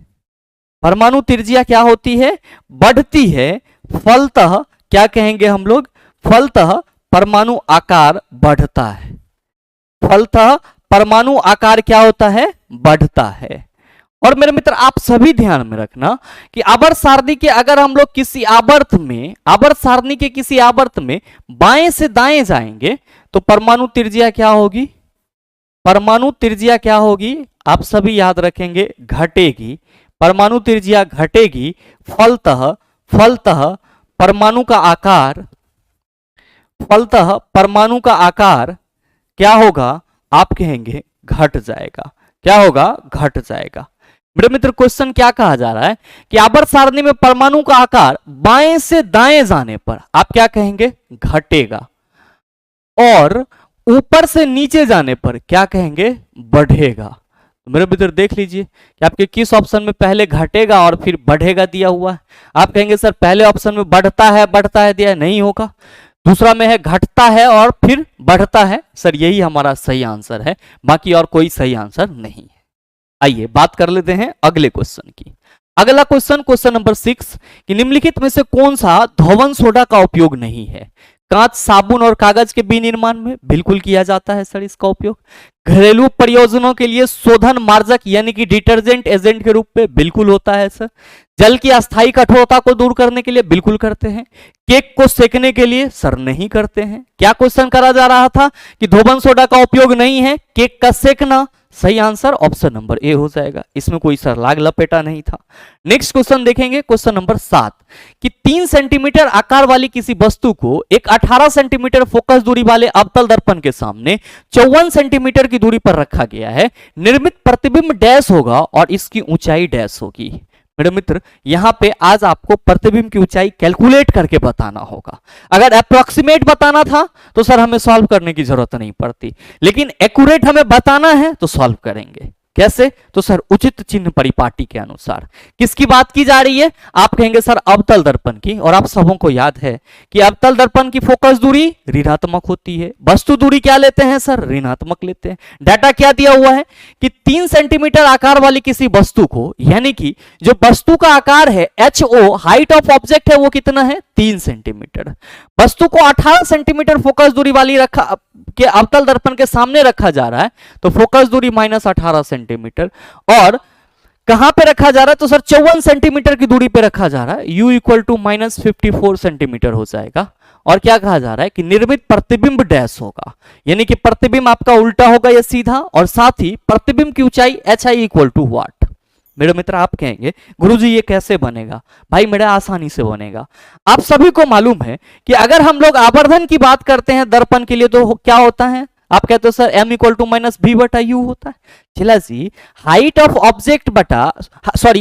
परमाणु त्रिज्या क्या होती है, बढ़ती है। फलतः क्या कहेंगे हम लोग, फलतः परमाणु आकार बढ़ता है। फलतः परमाणु आकार क्या होता है, बढ़ता है। और मेरे मित्र आप सभी ध्यान में रखना कि आवर्त सारणी के अगर हम लोग किसी आवर्त में बाएं से दाएं जाएंगे तो परमाणु त्रिज्या क्या होगी, आप सभी याद रखेंगे, घटेगी। परमाणु त्रिज्या घटेगी। फलतः परमाणु का आकार क्या होगा, आप कहेंगे घट जाएगा। क्या होगा, घट जाएगा। मेरे मित्र क्वेश्चन क्या कहा जा रहा है कि आवर्त सारणी में परमाणु का आकार बाएं से दाएं जाने पर आप क्या कहेंगे, घटेगा, और ऊपर से नीचे जाने पर क्या कहेंगे, बढ़ेगा। मेरे मित्र देख लीजिए कि आपके किस ऑप्शन में पहले घटेगा और फिर बढ़ेगा दिया हुआ है। आप कहेंगे सर पहले ऑप्शन में बढ़ता है दिया नहीं होगा, दूसरा में है घटता है और फिर बढ़ता है। सर यही हमारा सही आंसर है, बाकी और कोई सही आंसर नहीं है। आइए बात कर लेते हैं अगले क्वेश्चन की। अगला क्वेश्चन नंबर 6 कि निम्नलिखित में से कौन सा धोवन सोडा का उपयोग नहीं है। कांच, साबुन और कागज के विनिर्माण में बिल्कुल किया जाता है सर इसका उपयोग। घरेलू प्रयोजनों के लिए शोधन मार्जक यानी कि डिटर्जेंट एजेंट के रूप में बिल्कुल होता है सर। जल की अस्थायी कठोरता को दूर करने के लिए बिल्कुल करते हैं। केक को सेकने के लिए सर नहीं करते हैं। क्या क्वेश्चन करा जा रहा था कि धोवन सोडा का उपयोग नहीं है, केक का सेकना। सही आंसर ऑप्शन नंबर ए हो जाएगा, इसमें कोई सर लाग लपेटा नहीं था। नेक्स्ट क्वेश्चन देखेंगे, क्वेश्चन नंबर 7 कि 3 सेंटीमीटर आकार वाली किसी वस्तु को एक 18 सेंटीमीटर फोकस दूरी वाले अवतल दर्पण के सामने 54 सेंटीमीटर की दूरी पर रखा गया है। निर्मित प्रतिबिंब डैश होगा और इसकी ऊंचाई डैश होगी। मेरे मित्र यहां पे आज आपको प्रतिबिंब की ऊंचाई कैलकुलेट करके बताना होगा। अगर अप्रोक्सीमेट बताना था तो सर हमें सॉल्व करने की जरूरत नहीं पड़ती, लेकिन एक्यूरेट हमें बताना है तो सॉल्व करेंगे। कैसे? तो सर उचित चिन्ह परिपाटी के अनुसार। किसकी बात की जा रही है? आप कहेंगे सर अवतल दर्पण की। और आप सबों को याद है कि अवतल दर्पण की फोकस दूरी ऋणात्मक होती है, वस्तु दूरी क्या लेते हैं सर? ऋणात्मक लेते हैं। डाटा क्या दिया हुआ है कि 3 सेंटीमीटर आकार वाली किसी वस्तु को, यानी कि जो वस्तु का आकार है HO, हाइट ऑफ ऑब्जेक्ट है वो कितना है? 3 सेंटीमीटर। वस्तु को 18 सेंटीमीटर फोकस दूरी वाली रखा के अवतल दर्पण के सामने रखा जा रहा है, तो फोकस दूरी -18 सेंटीमीटर। और कहां पे रखा जा रहा है? तो सर 54 सेंटीमीटर की दूरी पे रखा जा रहा है। U इक्वल टू -54 सेंटीमीटर हो जाएगा। और क्या कहा जा रहा है कि निर्मित प्रतिबिंब डैश होगा, यानी कि प्रतिबिंब आपका उल्टा होगा या सीधा, और साथ ही प्रतिबिंब की ऊंचाई HI इक्वल टू व्हाट। मेरे मित्र आप कहेंगे गुरुजी ये कैसे बनेगा? भाई मेरा आसानी से बनेगा। आप सभी को मालूम है कि अगर हम लोग आवर्धन की बात करते हैं दर्पण के लिए तो क्या होता है? आप कहते हो sir M equal to -V बटा U होता है। चला जी, हाइट ऑफ ऑब्जेक्ट बटा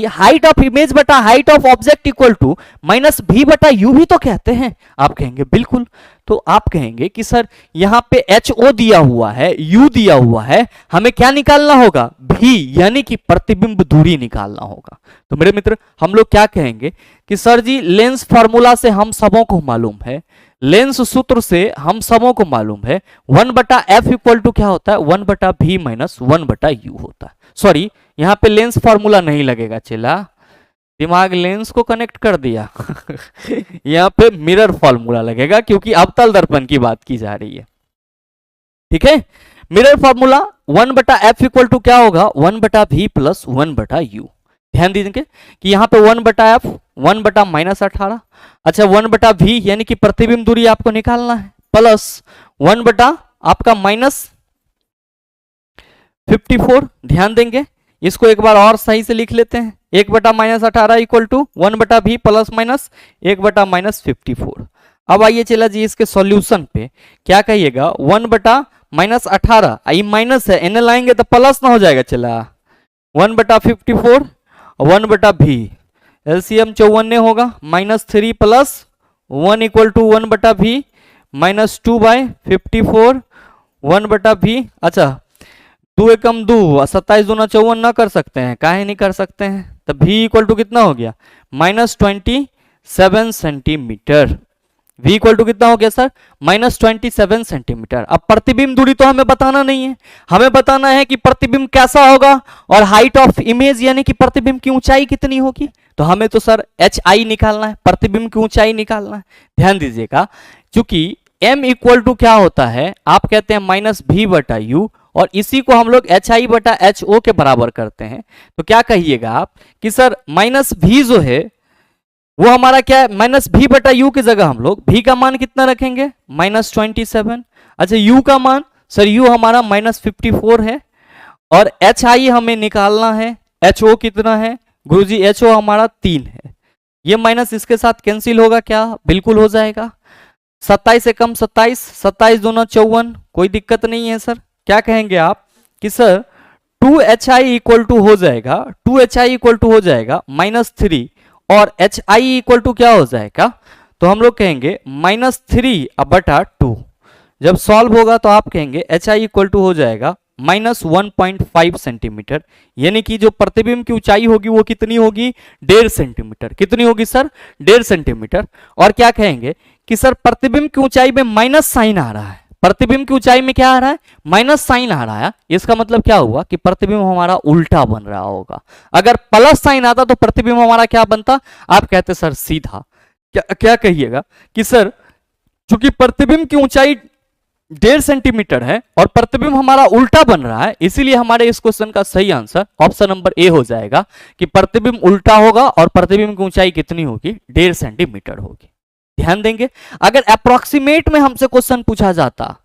हाइट ऑफ इमेज बटा height of object equal to -V बटा U भी तो कहते हैं। आप कहेंगे बिल्कुल। तो आप कहेंगे कि सर यहां पे HO दिया हुआ है, U दिया हुआ है, हमें क्या निकालना होगा? V, यानी कि प्रतिबिंब दूरी निकालना होगा। तो मेरे मित्र हम लोग क्या कहेंगे कि सर जी लेंस फार्मूला से हम सबों को मालूम है, लेंस सूत्र से हम सबों को मालूम है 1/f इक्वल टू क्या होता है? 1/v माइनस 1/u होता है। सॉरी यहां पे लेंस फार्मूला नहीं लगेगा, चला दिमाग लेंस को कनेक्ट कर दिया यहां पे मिरर फार्मूला लगेगा, क्योंकि अवतल दर्पण की बात की जा रही है। ठीक है, mirror formula 1/f equal to क्या होगा? 1/v plus 1/u। ध्यान दीजिए कि यहां पे 1/f 1/-18, अच्छा 1/v यानी कि प्रतिबिंब दूरी आपको निकालना है, प्लस 1/ आपका -54। ध्यान देंगे इसको एक बार और सही से लिख लेते हैं। 1/-18 equal to 1/v plus minus 1/-54। अब आइए चला जी इसके सॉल्यूशन पे क्या कहिएगा? 1/-18, ये माइनस है, एन लाएंगे तो प्लस ना हो जाएगा। चला 1/54 1/v, एलसीएम 54 होगा, -3 plus 1 equal to 1/v minus 2/54 1/v। अच्छा 2 एकम 2, 27 दूना 54 ना कर सकते हैं? काहे नहीं कर सकते हैं? तो v इक्वल टू कितना हो गया? -27 सेंटीमीटर। v इक्वल टू कितना हो गया सर? -27 सेंटीमीटर। अब प्रतिबिंब दूरी तो हमें बताना नहीं है, हमें बताना है कि प्रतिबिंब कैसा होगा और हाइट ऑफ इमेज यानी कि प्रतिबिंब की ऊंचाई कितनी होगी। तो हमें तो सर HI निकालना है, प्रतिबिंब की ऊंचाई निकालना है। ध्यान दीजिएगा क्योंकि M इक्वल टू क्या होता है? आप कहते हैं -V/U, और इसी को हम लोग HI/HO के बराबर करते हैं। तो क्या कहिएगा आप कि सर -V जो है वो हमारा क्या है? -V/U की जगह हम लोग V का मान कितना रखेंगे? -27। अच्छा U का मान? सर U हमारा -54 है, और HI हमें निकालना है। HO कितना है गुरुजी? HO हमारा 3 है। ये माइनस इसके साथ कैंसिल होगा क्या? बिल्कुल हो जाएगा। 27 से कम 27, 27 दूना 54, कोई दिक्कत नहीं है सर। क्या कहेंगे आप कि सर 2HI इक्वल टू हो जाएगा, 2HI इक्वल टू हो जाएगा -3, और HI इक्वल टू क्या हो जाएगा? तो हम लोग कहेंगे -3/2। जब सॉल्व होगा तो आप कहेंगे HI इक्वल टू हो जाएगा -1.5 सेंटीमीटर, यानी कि जो प्रतिबिंब की ऊंचाई होगी वो कितनी होगी? 1.5 सेंटीमीटर। कितनी होगी सर? 1.5 सेंटीमीटर। और क्या कहेंगे कि सर प्रतिबिंब की ऊंचाई में माइनस साइन आ रहा है, प्रतिबिंब की ऊंचाई में क्या आ रहा है? माइनस साइन आ रहा है। इसका मतलब क्या हुआ कि प्रतिबिंब हमारा उल्टा बन रहा होगा। अगर प्लस साइन आता तो प्रतिबिंब हमारा क्या बनता? आप कहते सर सीधा। क्या कहिएगा कि सर चूंकि प्रतिबिंब की ऊंचाई 1.5 सेंटीमीटर है और प्रतिबिंब हमारा उल्टा बन रहा है, इसीलिए हमारे इस क्वेश्चन का सही आंसर ऑप्शन नंबर ए हो जाएगा कि प्रतिबिंब उल्टा होगा और प्रतिबिंब की ऊंचाई कितनी होगी? 1.5 सेंटीमीटर होगी। ध्यान देंगे अगर अप्रोक्सीमेट में हमसे क्वेश्चन पूछा जाता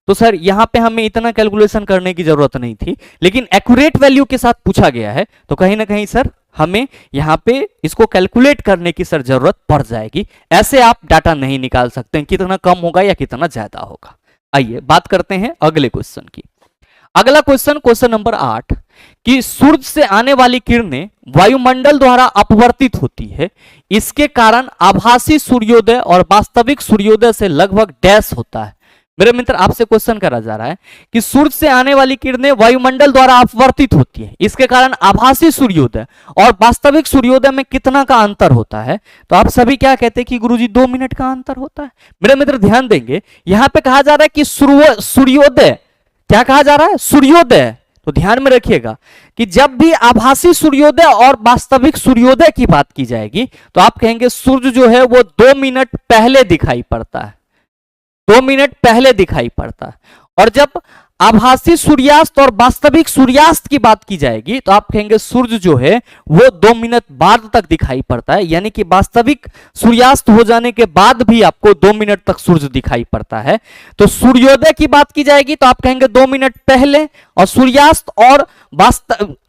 तो सर यहां पे हमें इतना कैलकुलेशन करने की जरूरत नहीं थी, लेकिन एक्यूरेट वैल्यू के साथ पूछा गया है तो कहीं ना कहीं सर हमें यहां पे इसको कैलकुलेट करने की सर जरूरत पड़ जाएगी। ऐसे आप डाटा नहीं निकाल सकते कितना कम होगा या कितना ज्यादा होगा। आइए बात करते हैं अगले क्वेश्चन की। अगला क्वेश्चन, क्वेश्चन नंबर 8 कि सूर्य से आने वाली किरणें वायुमंडल द्वारा अपवर्तित होती है, इसके कारण आभासी सूर्योदय और वास्तविक सूर्योदय से लगभग डैश होता है। मेरे मित्र आपसे क्वेश्चन करा जा रहा है कि सूर्य से आने वाली किरणें वायुमंडल द्वारा अपवर्तित होती है, इसके कारण आभासी सूर्योदय और वास्तविक सूर्योदय में कितना का अंतर होता है? तो आप सभी क्या कहते हैं कि गुरुजी 2 मिनट का अंतर होता है। मेरे मित्र ध्यान देंगे, यहां पे कहा जा रहा है कि सूर्योदय, क्या कहा जा रहा है? सूर्योदय। तो ध्यान में रखिएगा कि जब भी आभासी सूर्योदय और वास्तविक सूर्योदय की बात की जाएगी तो आप कहेंगे सूर्य जो है वो 2 मिनट पहले दिखाई पड़ता है, 2 मिनट पहले दिखाई पड़ता है। और जब आभासी सूर्यास्त और वास्तविक सूर्यास्त की बात की जाएगी तो आप कहेंगे सूर्य जो है वो 2 मिनट बाद तक दिखाई पड़ता है, यानी कि वास्तविक सूर्यास्त हो जाने के बाद भी आपको 2 मिनट तक सूर्य दिखाई पड़ता है। तो सूर्योदय की बात की जाएगी तो आप कहेंगे 2 मिनट पहले, और सूर्यास्त और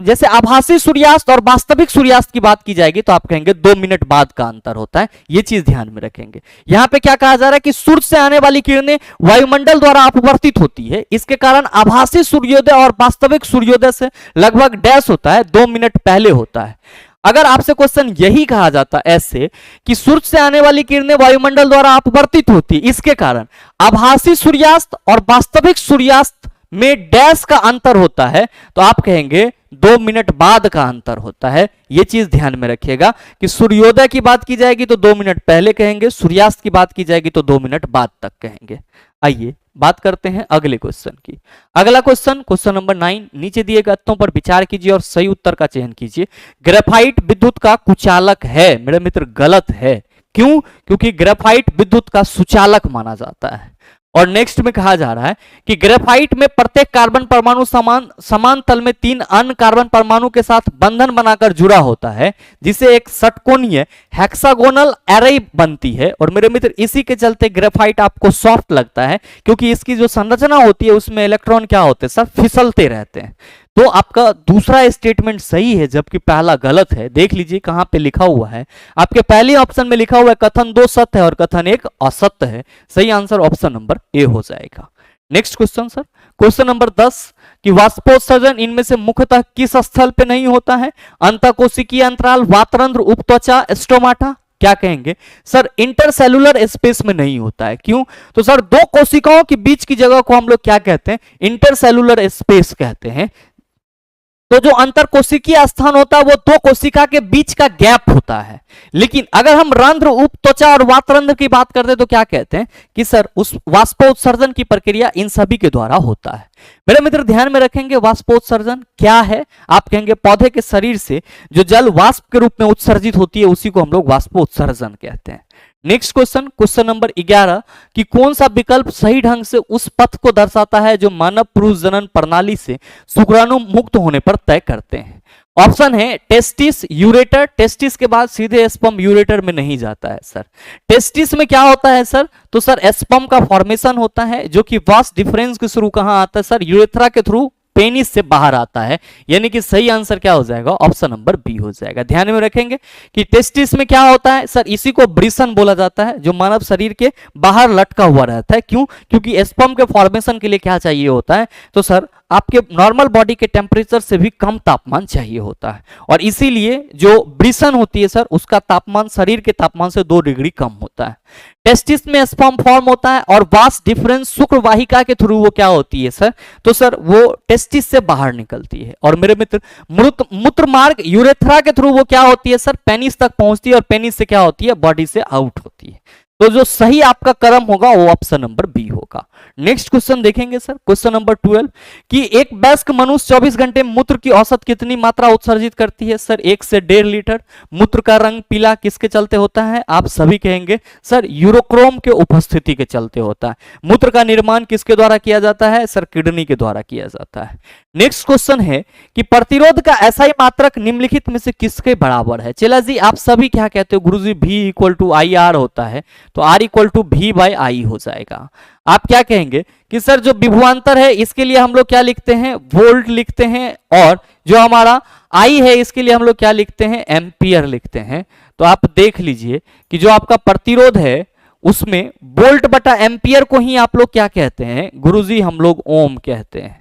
जैसे आभासी सूर्यास्त और वास्तविक सूर्यास्त की बात की जाएगी तो आप कहेंगे 2 मिनट बाद का अंतर होता है। ये चीज ध्यान में रखेंगे। यहां पे क्या कहा जा रहा है कि सूर्य से आने वाली किरणें वायुमंडल द्वारा अपवर्तित होती है, इसके कारण आभासी सूर्योदय और वास्तविक सूर्योदय से लगभग डैश होता है, 2 मिनट पहले होता है। अगर आपसे क्वेश्चन यही कहा जाता ऐसे कि सूर्य से आने वाली किरणें वायुमंडल द्वारा अपवर्तित होती, इसके कारण आभासी सूर्यास्त और वास्तविक सूर्यास्त में डैश का अंतर होता है, तो आप कहेंगे 2 मिनट बाद का अंतर होता है। यह चीज ध्यान में रखिएगा कि सूर्योदय की बात की जाएगी तो 2 मिनट पहले कहेंगे, सूर्यास्त की बात की जाएगी तो 2 मिनट बाद तक कहेंगे। आइए बात करते हैं अगले क्वेश्चन की। अगला क्वेश्चन नंबर 9, नीचे दिए गए तथ्यों पर विचार कीजिए और सही उत्तर का चयन कीजिए। ग्रेफाइट विद्युत का कुचालक है। मेरे मित्र गलत है। क्यों? क्योंकि ग्रेफाइट विद्युत का सुचालक माना जाता है। और नेक्स्ट में कहा जा रहा है कि ग्रेफाइट में प्रत्येक कार्बन परमाणु समान तल में 3 अन्य कार्बन परमाणु के साथ बंधन बनाकर जुड़ा होता है, जिसे एक षटकोणीय हेक्सागोनल एरे बनती है। और मेरे मित्र इसी के चलते ग्रेफाइट आपको सॉफ्ट लगता है, क्योंकि इसकी जो संरचना होती है उसमें इलेक्ट्रॉन क्या होते हैं सर? फिसलते रहते हैं। तो आपका दूसरा स्टेटमेंट सही है जबकि पहला गलत है। देख लीजिए कहां पे लिखा हुआ है। आपके पहले ऑप्शन में लिखा हुआ है कथन 2 सत्य है और कथन 1 असत्य है। सही आंसर ऑप्शन नंबर ए हो जाएगा। Next question sir, question number 10 कि वाष्पोत्सर्जन इनमें से मुख्यतः किस स्थल पे नहीं होता है? अंतःकोशिकीय अंतराल, वातरंध्र, उपत्वचा, स्टोमाटा। क्या कहेंगे सर? इंटरसेलुलर स्पेस में नहीं होता है। क्यों? तो सर 2 कोशिकाओं के बीच की जगह को हम लोग क्या कहते हैं? इंटरसेलुलर स्पेस कहते हैं। तो जो अंतर कोशिकीय स्थान होता है वो 2 कोशिका के बीच का गैप होता है। लेकिन अगर हम रंध्र, उपत्वचा और वातरंध्र की बात करते हैं तो क्या कहते हैं कि सर उस वाष्पोत्सर्जन की प्रक्रिया इन सभी के द्वारा होता है। मेरे मित्र ध्यान में रखेंगे वाष्पोत्सर्जन क्या है? आप कहेंगे पौधे के शरीर से जो जल वाष्प के रूप में उत्सर्जित होती है उसी को हम लोग वाष्पोत्सर्जन कहते हैं। नेक्स्ट क्वेश्चन नंबर 11 कि कौन सा विकल्प सही ढंग से उस पथ को दर्शाता है जो मानव पुरुष जनन प्रणाली से शुक्राणु मुक्त होने पर तय करते हैं? ऑप्शन है टेस्टिस, यूरेटर। टेस्टिस के बाद सीधे स्पर्म यूरेटर में नहीं जाता है सर। टेस्टिस में क्या होता है सर? तो सर स्पर्म का फॉर्मेशन होता है जो कि वास डिफरेंस के थ्रू कहां आता है सर? यूरेथ्रा के थ्रू पेनिस से बाहर आता है। यानी कि सही आंसर क्या हो जाएगा? ऑप्शन नंबर बी हो जाएगा। ध्यान में रखेंगे कि टेस्टिस में क्या होता है सर? इसी को ब्रिसन बोला जाता है जो मानव शरीर के बाहर लटका हुआ रहता है। क्यों? क्योंकि स्पर्म के फॉर्मेशन के लिए क्या चाहिए होता है? तो सर आपके नॉर्मल बॉडी के टेम्परेचर से भी कम तापमान चाहिए होता है, और इसीलिए जो ब्रिसन होती है सर उसका तापमान शरीर के तापमान से 2 डिग्री कम होता है। टेस्टिस में स्पर्म फॉर्म होता है और वास डिफरेंस शुक्र वाहिका के थ्रू वो क्या होती है सर? तो सर वो टेस्टिस से बाहर निकलती है। और मेरे मित्र मूत्र मार्ग यूरेथ्रा के थ्रू वो क्या होती है सर? पेनिस तक पहुंचती है, और पेनिस से क्या होती है? बॉडी से आउट होती है। तो जो सही आपका क्रम होगा वो ऑप्शन नंबर बी होगा। नेक्स्ट क्वेश्चन देखेंगे सर, क्वेश्चन नंबर 12 कि एक वयस्क मनुष्य 24 घंटे मूत्र की औसत कितनी मात्रा उत्सर्जित करती है? सर 1 से 1.5 लीटर। मूत्र का रंग पीला किसके चलते होता है? आप सभी कहेंगे सर यूरोक्रोम के उपस्थिति के चलते होता है। मूत्र का निर्माण किसके द्वारा किया जाता है? सर किडनी के द्वारा किया जाता है। नेक्स्ट क्वेश्चन है कि प्रतिरोध का एसआई मात्रक निम्नलिखित में से किसके बराबर है? चला जी आप सभी क्या कहते हो? गुरुजी V = IR होता है, तो R = V/I हो जाएगा। आप क्या कहेंगे कि सर जो विभवांतर है इसके लिए हम लोग क्या लिखते हैं? वोल्ट लिखते हैं, और जो हमारा I है इसके लिए हम लोग क्या लिखते हैं? एम्पियर लिखते हैं। तो आप देख लीजिए कि जो आपका प्रतिरोध है उसमें वोल्ट बटा एम्पियर को ही आप लोग क्या कहते हैं? गुरुजी हम लोग ओम कहते हैं।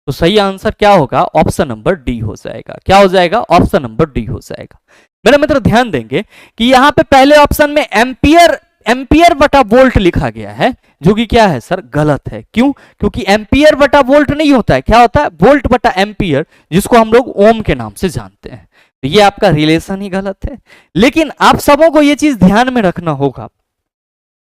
तो सही आंसर क्या होगा? ऑप्शन नंबर डी हो जाएगा। क्या हो जाएगा? ऑप्शन नंबर डी हो जाएगा। मेरे मित्र ध्यान देंगे कि यहां पे पहले ऑप्शन में एम्पियर एम्पियर बटा वोल्ट लिखा गया है, जो कि क्या है सर, गलत है। क्यों? क्योंकि एम्पियर बटा वोल्ट नहीं होता है, क्या होता है, वोल्ट बटा एम्पियर, जिसको हम लोग ओम के नाम से जानते हैं। तो ये आपका रिलेशन ही गलत है। लेकिन आप सबों को ये चीज ध्यान में रखना होगा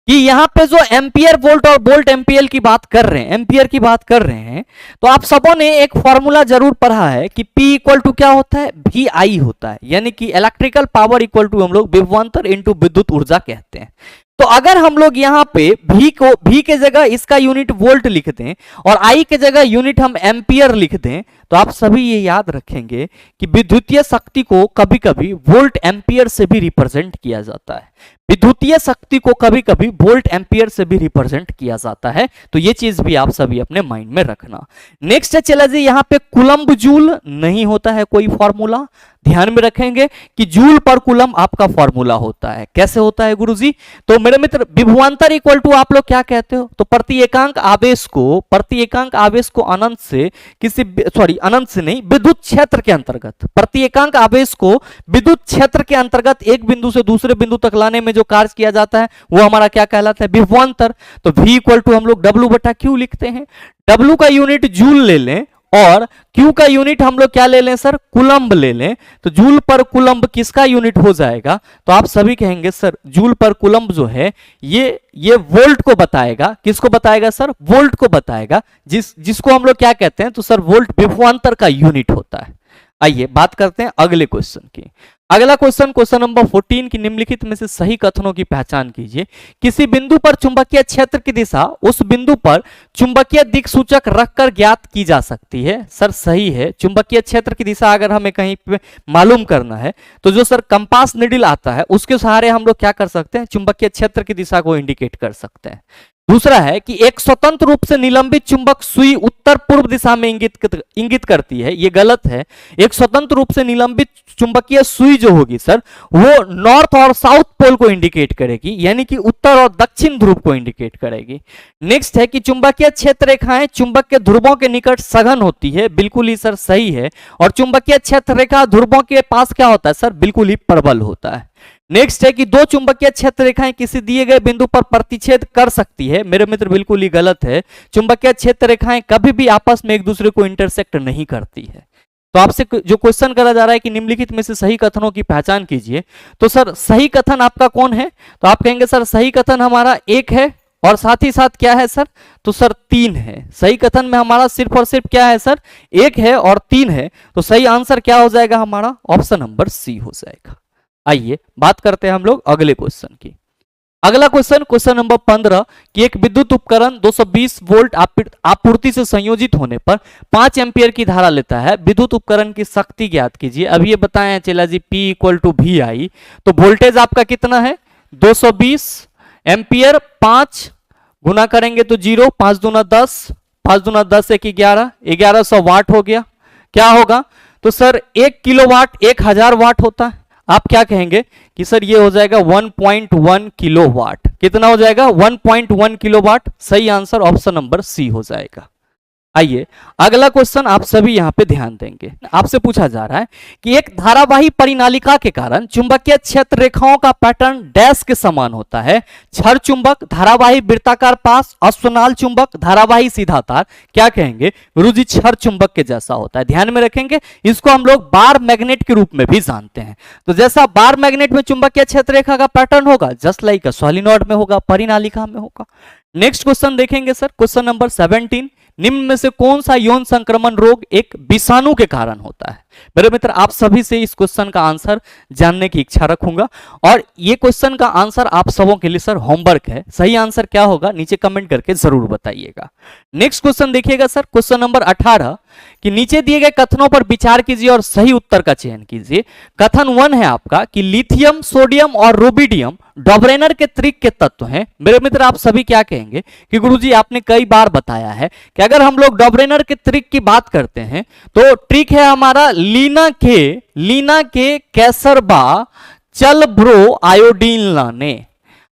कि यहां पे जो एम्पियर वोल्ट और वोल्ट एम्पियर की बात कर रहे हैं, एम्पियर की बात कर रहे हैं, तो आप सबों ने एक फॉर्मूला जरूर पढ़ा है कि P इक्वल टू क्या होता है, VI होता है, यानी कि इलेक्ट्रिकल पावर इक्वल टू हम लोग विभवांतर इनटू विद्युत ऊर्जा कहते हैं। तो अगर हम लोग यहाँ पे V के जगह इसका यूनिट वोल्ट लिख दें और I के जगह यूनिट हम एम्पियर लिख दें, तो आप सभी ये याद रखेंगे कि विद्युतीय शक्ति को कभी कभी वोल्ट एम्पियर से भी रिप्रेजेंट किया जाता है। विद्युतीय शक्ति को कभी कभी वोल्ट एम्पियर से भी रिप्रेजेंट किया जाता है। तो ये चीज भी आप सभी अपने माइंड में रखना। नेक्स्ट है, चला जी, यहाँ पे कुलम्ब जूल नहीं होता है कोई फॉर्मूला। ध्यान में रखेंगे कि जूल पर कुलम्ब आपका फॉर्मूला होता है। कैसे होता है गुरुजी? तो मेरे मित्र, विभवांतर इक्वल टू आप लोग क्या कहते हो, तो प्रति एकांक आवेश को अनंत से किसी, सॉरी अनंत से नहीं, विद्युत क्षेत्र के अंतर्गत, प्रति एकांक आवेश को विद्युत क्षेत्र के अंतर्गत एक बिंदु से दूसरे बिंदु तक लाने में जो कार्य किया जाता है वो हमारा क्या कहलाता है, विभवांतर। तो V इक्वल टू हम लोग W बटा Q लिखते हैं। W का यूनिट जूल ले लें और Q का यूनिट हम लोग क्या ले लें सर, कुलम्ब ले लें। तो जूल पर कुलम्ब किसका यूनिट हो जाएगा, तो आप सभी कहेंगे सर जूल पर कुलम्ब जो है ये वोल्ट को बताएगा। किसको बताएगा सर, वोल्ट को बताएगा, जिसको हम लोग क्या कहते हैं, तो सर वोल्ट विभवांतर का यूनिट होता है। आइए बात करते हैं अगले क्वेश्चन की। अगला क्वेश्चन, क्वेश्चन नंबर 14 की निम्नलिखित में से सही कथनों की पहचान कीजिए। किसी बिंदु पर चुंबकीय क्षेत्र की दिशा उस बिंदु पर चुंबकीय दिक्सूचक रखकर ज्ञात की जा सकती है। सर सही है, चुंबकीय क्षेत्र की दिशा अगर हमें कहीं पे मालूम करना है तो जो सर कंपास निडल आता है उसके सहारे हम लोग क्या कर सकते हैं, चुंबकीय क्षेत्र की दिशा को इंडिकेट कर सकते हैं। दूसरा है कि एक स्वतंत्र रूप से निलंबित चुंबक सुई उत्तर पूर्व दिशा में इंगित करती है। ये गलत है। एक स्वतंत्र रूप से निलंबित चुंबकीय सुई जो होगी सर वो नॉर्थ और साउथ पोल को इंडिकेट करेगी, यानी कि उत्तर और दक्षिण ध्रुव को इंडिकेट करेगी। नेक्स्ट है कि चुंबकीय क्षेत्र रेखाएं चुंबक के ध्रुवों के निकट सघन होती है। बिल्कुल ही सर सही है। और चुंबकीय क्षेत्र रेखा ध्रुवों के पास क्या होता है सर, बिल्कुल ही प्रबल होता है। नेक्स्ट है कि दो चुंबकीय क्षेत्र रेखाएं किसी दिए गए बिंदु पर प्रतिच्छेद कर सकती है। मेरे मित्र बिल्कुल ही गलत है। चुंबकीय क्षेत्र रेखाएं कभी भी आपस में एक दूसरे को इंटरसेक्ट नहीं करती है। तो आपसे जो क्वेश्चन करा जा रहा है कि निम्नलिखित में से सही कथनों की पहचान कीजिए, तो सर सही कथन आपका कौन है, तो आप कहेंगे सर सही कथन हमारा एक है और साथ ही साथ क्या है सर, तो सर 3 है। सही कथन में हमारा सिर्फ और सिर्फ क्या है सर, 1 है और 3 है। तो सही आंसर क्या हो जाएगा हमारा, ऑप्शन नंबर सी हो जाएगा। आइए बात करते हैं हम लोग अगले क्वेश्चन की। अगला क्वेश्चन, क्वेश्चन नंबर 15 कि एक विद्युत उपकरण 220 वोल्ट आपूर्ति से संयोजित होने पर 5 एम्पियर की धारा लेता है। विद्युत उपकरण की शक्ति ज्ञात कीजिए। अब ये बताएं चला जी, P इक्वल टू VI, तो वोल्टेज आपका कितना है 220 एम्पियर, 5 गुना करेंगे तो 0, 5 दूना 10, 5 दूना 10 1 11, 1100 वाट हो गया। क्या होगा, तो सर 1 किलोवाट 1000 वाट होता है। आप क्या कहेंगे कि सर ये हो जाएगा 1.1 किलोवाट। कितना हो जाएगा, 1.1 किलोवाट। सही आंसर ऑप्शन नंबर सी हो जाएगा। आइए अगला क्वेश्चन आप सभी यहां पे ध्यान देंगे। आपसे पूछा जा रहा है कि एक धारावाही परिनालिका के कारण चुंबकीय क्षेत्र रेखाओं का पैटर्न डैश के समान होता है। क्षर चुंबक, धारावाही वृत्ताकार पास, अश्वनाल चुंबक, धारावाही सीधा तार। क्या कहेंगे गुरुजी, क्षर चुंबक के जैसा होता है। ध्यान में रखेंगे, इसको हम लोग बार मैग्नेट के रूप में भी जानते हैं। तो जैसा बार मैग्नेट में चुंबकीय क्षेत्र रेखा का पैटर्न होगा, जस्ट लाइक सोलिनॉइड में होगा, परिनालिका में होगा। नेक्स्ट क्वेश्चन देखेंगे सर, क्वेश्चन नंबर 17, निम्न में से कौन सा यौन संक्रमण रोग एक विषाणु के कारण होता है। मेरे मित्र आप सभी से इस क्वेश्चन का आंसर जानने की इच्छा रखूंगा और ये क्वेश्चन का आंसर आप सबों के लिए सर होमवर्क है। सही आंसर क्या होगा नीचे कमेंट करके जरूर बताइएगा। नेक्स्ट क्वेश्चन देखिएगा सर, क्वेश्चन नंबर 18 कि नीचे दिए गए कथनों पर विचार कीजिए और सही उत्तर का चयन कीजिए। कथन 1 है आपका कि लिथियम, सोडियम और रुबिडियम डॉबरेनर के त्रिक के तत्व हैं। मेरे मित्र आप सभी क्या कहेंगे कि गुरुजी आपने कई बार बताया है कि अगर हम लोग डॉबरेनर के त्रिक की बात करते हैं तो ट्रिक है हमारा लीना के कैसरबा चल ब्रो आयोडीन लाने।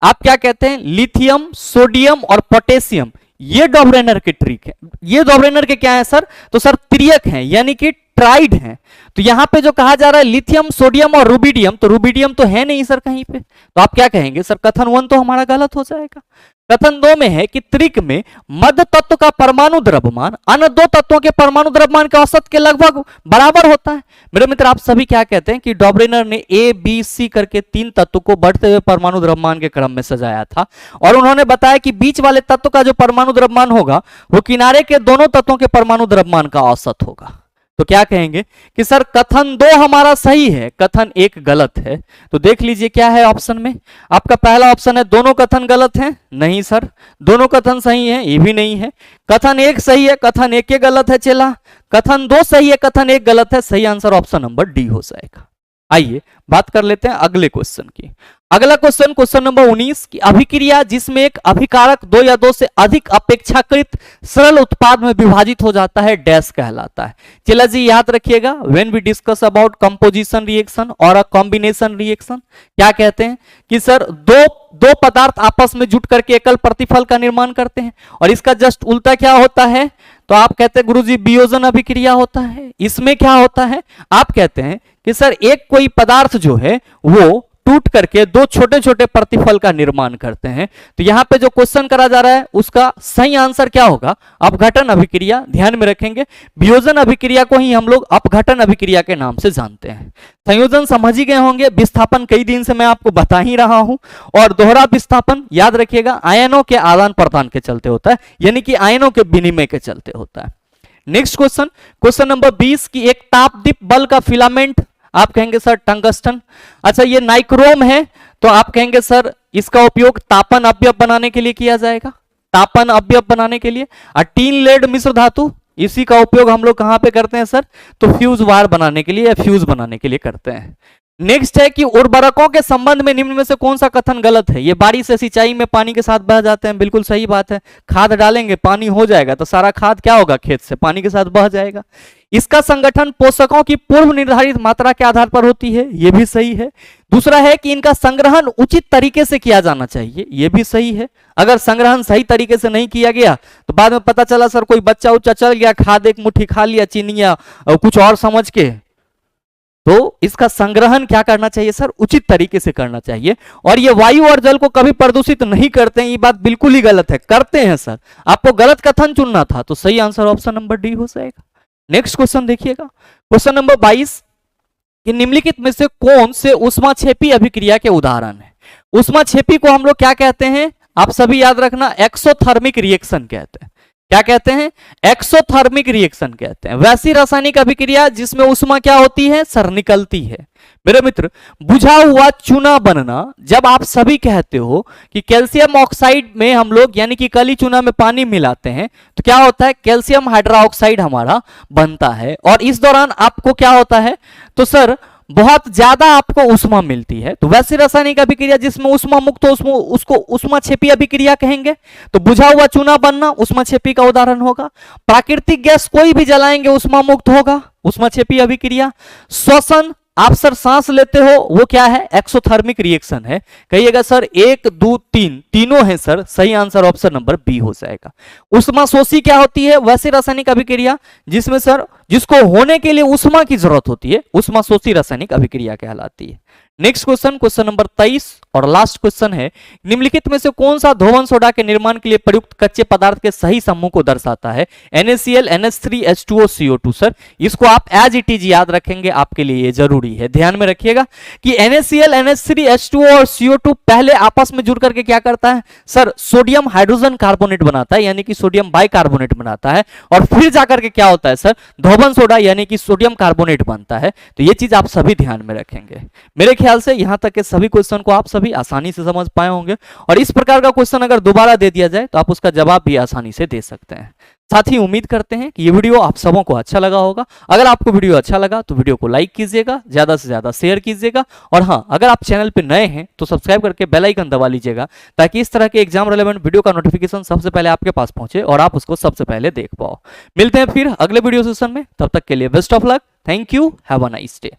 आप क्या कहते हैं, लिथियम, सोडियम और पोटेशियम, ये डॉबरेनर के ट्रिक है। ये डॉबरेनर के क्या है सर, तो सर त्रियक हैं, यानी कि ट्राइड हैं। तो यहां पे जो कहा जा रहा है लिथियम, सोडियम और रुबिडियम, तो रुबिडियम तो है नहीं सर कहीं पे, तो आप क्या कहेंगे सर कथन 1 तो हमारा गलत हो जाएगा। कथन 2 में है कि त्रिक में मध्य तत्व का परमाणु द्रव्यमान अन्य दो तत्वों के परमाणु द्रव्यमान के औसत के लगभग बराबर होता है। मेरे मित्र आप सभी क्या कहते हैं कि डॉबरेनर ने ए बी सी करके 3 तत्व को बढ़ते हुए परमाणु द्रव्यमान के क्रम में सजाया था और उन्होंने बताया कि बीच वाले तत्व का जो परमाणु द्रव्यमान होगा वो किनारे के दोनों तत्वों के परमाणु द्रव्यमान का औसत होगा। तो क्या कहेंगे कि सर कथन 2 हमारा सही है, कथन 1 गलत है। तो देख लीजिए क्या है ऑप्शन में, आपका पहला ऑप्शन है दोनों कथन गलत हैं, नहीं सर दोनों कथन सही हैं, ये भी नहीं है। कथन 1 सही है, कथन 1 गलत है चला, कथन 2 सही है, कथन 1 गलत है, सही आंसर ऑप्शन नंबर डी हो जाएगा। आइए बात कर लेते हैं अगले क्वेश्चन की। अगला क्वेश्चन, क्वेश्चन नंबर 19 की अभिक्रिया जिसमें एक अभिकारक 2 या 2 से अधिक अपेक्षाकृत सरल उत्पाद में विभाजित हो जाता है डैश कहलाता है। चला जी याद रखिएगा, when we discuss about composition reaction और अ कॉम्बिनेशन रिएक्शन, क्या कहते हैं कि सर दो पदार्थ आपस में जुट करके एकल प्रतिफल का निर्माण करते हैं और इसका जस्ट उल्टा क्या होता है, तो आप कहते हैं गुरुजी वियोजन अभिक्रिया होता है। इसमें क्या होता है, आप कहते हैं कि सर एक कोई पदार्थ जो है वो टूट करके 2 छोटे छोटे प्रतिफल का निर्माण करते हैं। तो यहां पे जो क्वेश्चन करा जा रहा है उसका सही आंसर क्या होगा, अपघटन अभिक्रिया। ध्यान में रखेंगे वियोजन अभिक्रिया को ही हम लोग अपघटन अभिक्रिया के नाम से जानते हैं। संयोजन समझ ही गए होंगे, विस्थापन कई दिन से मैं आपको बता ही रहा हूं, और दोहरा विस्थापन याद रखिएगा आयनों के आदान प्रदान के चलते होता है, यानी कि आयनों के विनिमय के चलते होता है। नेक्स्ट क्वेश्चन, क्वेश्चन नंबर 20 की एक तापदीप बल्ब का फिलामेंट, आप कहेंगे सर टंगस्टन। अच्छा ये नाइक्रोम है, तो आप कहेंगे सर इसका उपयोग तापन अवयव बनाने के लिए किया जाएगा, तापन अवयव बनाने के लिए। और टीन लेड मिश्र धातु, इसी का उपयोग हम लोग कहां पे करते हैं सर, तो फ्यूज वायर बनाने के लिए या फ्यूज बनाने के लिए करते हैं। नेक्स्ट है कि उर्वरकों के संबंध में निम्न में से कौन सा कथन गलत है। ये बारिश से सिंचाई में पानी के साथ बह जाते हैं, बिल्कुल सही बात है। खाद डालेंगे पानी हो जाएगा, तो सारा खाद क्या होगा, खेत से पानी के साथ बह जाएगा। इसका संगठन पोषकों की पूर्व निर्धारित मात्रा के आधार पर होती है, ये भी सही है। दूसरा है कि इनका संग्रहण उचित तरीके से किया जाना चाहिए, ये भी सही है। अगर संग्रहण सही तरीके से नहीं किया गया तो बाद में पता चला सर कोई बच्चा उच्चा चल गया, खाद एक मुट्ठी खा लिया चीनिया कुछ और समझ के, तो इसका संग्रहण क्या करना चाहिए सर, उचित तरीके से करना चाहिए। और ये वायु और जल को कभी प्रदूषित नहीं करते हैं, ये बात बिल्कुल ही गलत है, करते हैं सर। आपको गलत कथन चुनना था, तो सही आंसर ऑप्शन नंबर डी हो जाएगा। नेक्स्ट क्वेश्चन देखिएगा, क्वेश्चन नंबर 22 कि निम्नलिखित में से कौन से उष्माक्षेपी अभिक्रिया के उदाहरण है। उष्माक्षेपी को हम लोग क्या कहते हैं, आप सभी याद रखना, एक्सोथर्मिक रिएक्शन कहते हैं। क्या कहते हैं, एक्सोथर्मिक रिएक्शन कहते हैं। वैसी रासायनिक अभिक्रिया जिसमें उष्मा क्या होती है सर, निकलती है। मेरे मित्र बुझा हुआ चूना बनना, जब आप सभी कहते हो कि कैल्शियम ऑक्साइड में हम लोग यानी कि कली चूना में पानी मिलाते हैं तो क्या होता है, कैल्शियम हाइड्रोक्साइड हमारा बनता है, और इस दौरान आपको क्या होता है, तो सर बहुत ज्यादा आपको उष्मा मिलती है। तो वैसी रासायनिक अभिक्रिया जिसमें उष्मा मुक्त हो उसको उष्माक्षेपी अभिक्रिया कहेंगे। तो बुझा हुआ चूना बनना उष्माक्षेपी का उदाहरण होगा। प्राकृतिक गैस कोई भी जलाएंगे उष्मा मुक्त होगा, उष्माक्षेपी अभिक्रिया। श्वसन, आप सर सांस लेते हो वो क्या है, एक्सोथर्मिक रिएक्शन है। कहिएगा सर 1 2 3 तीनों है सर, सही आंसर ऑप्शन नंबर बी हो जाएगा। उष्माशोषी क्या होती है, वैसी रासायनिक अभिक्रिया जिसमें सर जिसको होने के लिए उष्मा की जरूरत होती है, उष्माशोषी रासायनिक अभिक्रिया कहलाती है। नेक्स्ट क्वेश्चन, क्वेश्चन नंबर 23 और लास्ट क्वेश्चन है, निम्नलिखित में से कौन सा धोवन सोडा के निर्माण के लिए प्रयुक्त कच्चे पदार्थ के सही समूह को दर्शाता है। NaCl, NH3, H2O, CO2। Sir इसको आप एज इट इज याद रखेंगे, आपके लिए ये जरूरी है। ध्यान में रखिएगा कि NaCl, NH3, H2O और CO2 पहले आपस में जुड़ करके क्या करता है सर, सोडियम हाइड्रोजन कार्बोनेट बनाता है, यानी कि सोडियम बाइकार्बोनेट बनाता है, और फिर जाकर के क्या होता है सर, धोवन सोडा यानी कि सोडियम कार्बोनेट बनता है। तो ये चीज आप सभी ध्यान में रखेंगे। मेरे ख्याल से यहां तक के सभी क्वेश्चन को आप सभी आसानी से समझ पाए होंगे, और इस प्रकार का क्वेश्चन अगर दोबारा दे दिया जाए तो आप उसका जवाब भी आसानी से दे सकते हैं। साथ ही उम्मीद करते हैं कि ये वीडियो आप सबों को अच्छा लगा होगा। अगर आपको वीडियो अच्छा लगा तो वीडियो को लाइक कीजिएगा, ज्यादा से ज्यादा शेयर कीजिएगा, और हाँ अगर आप चैनल पे नए हैं तो सब्सक्राइब करके बेल आइकन दबा लीजिएगा, ताकि इस तरह के एग्जाम रिलेवेंट वीडियो का नोटिफिकेशन सबसे पहले आपके पास पहुंचे और आप उसको सबसे पहले देख पाओ। मिलते हैं फिर अगले वीडियो सेशन में, तब तक के लिए best of luck, thank you, have a nice day.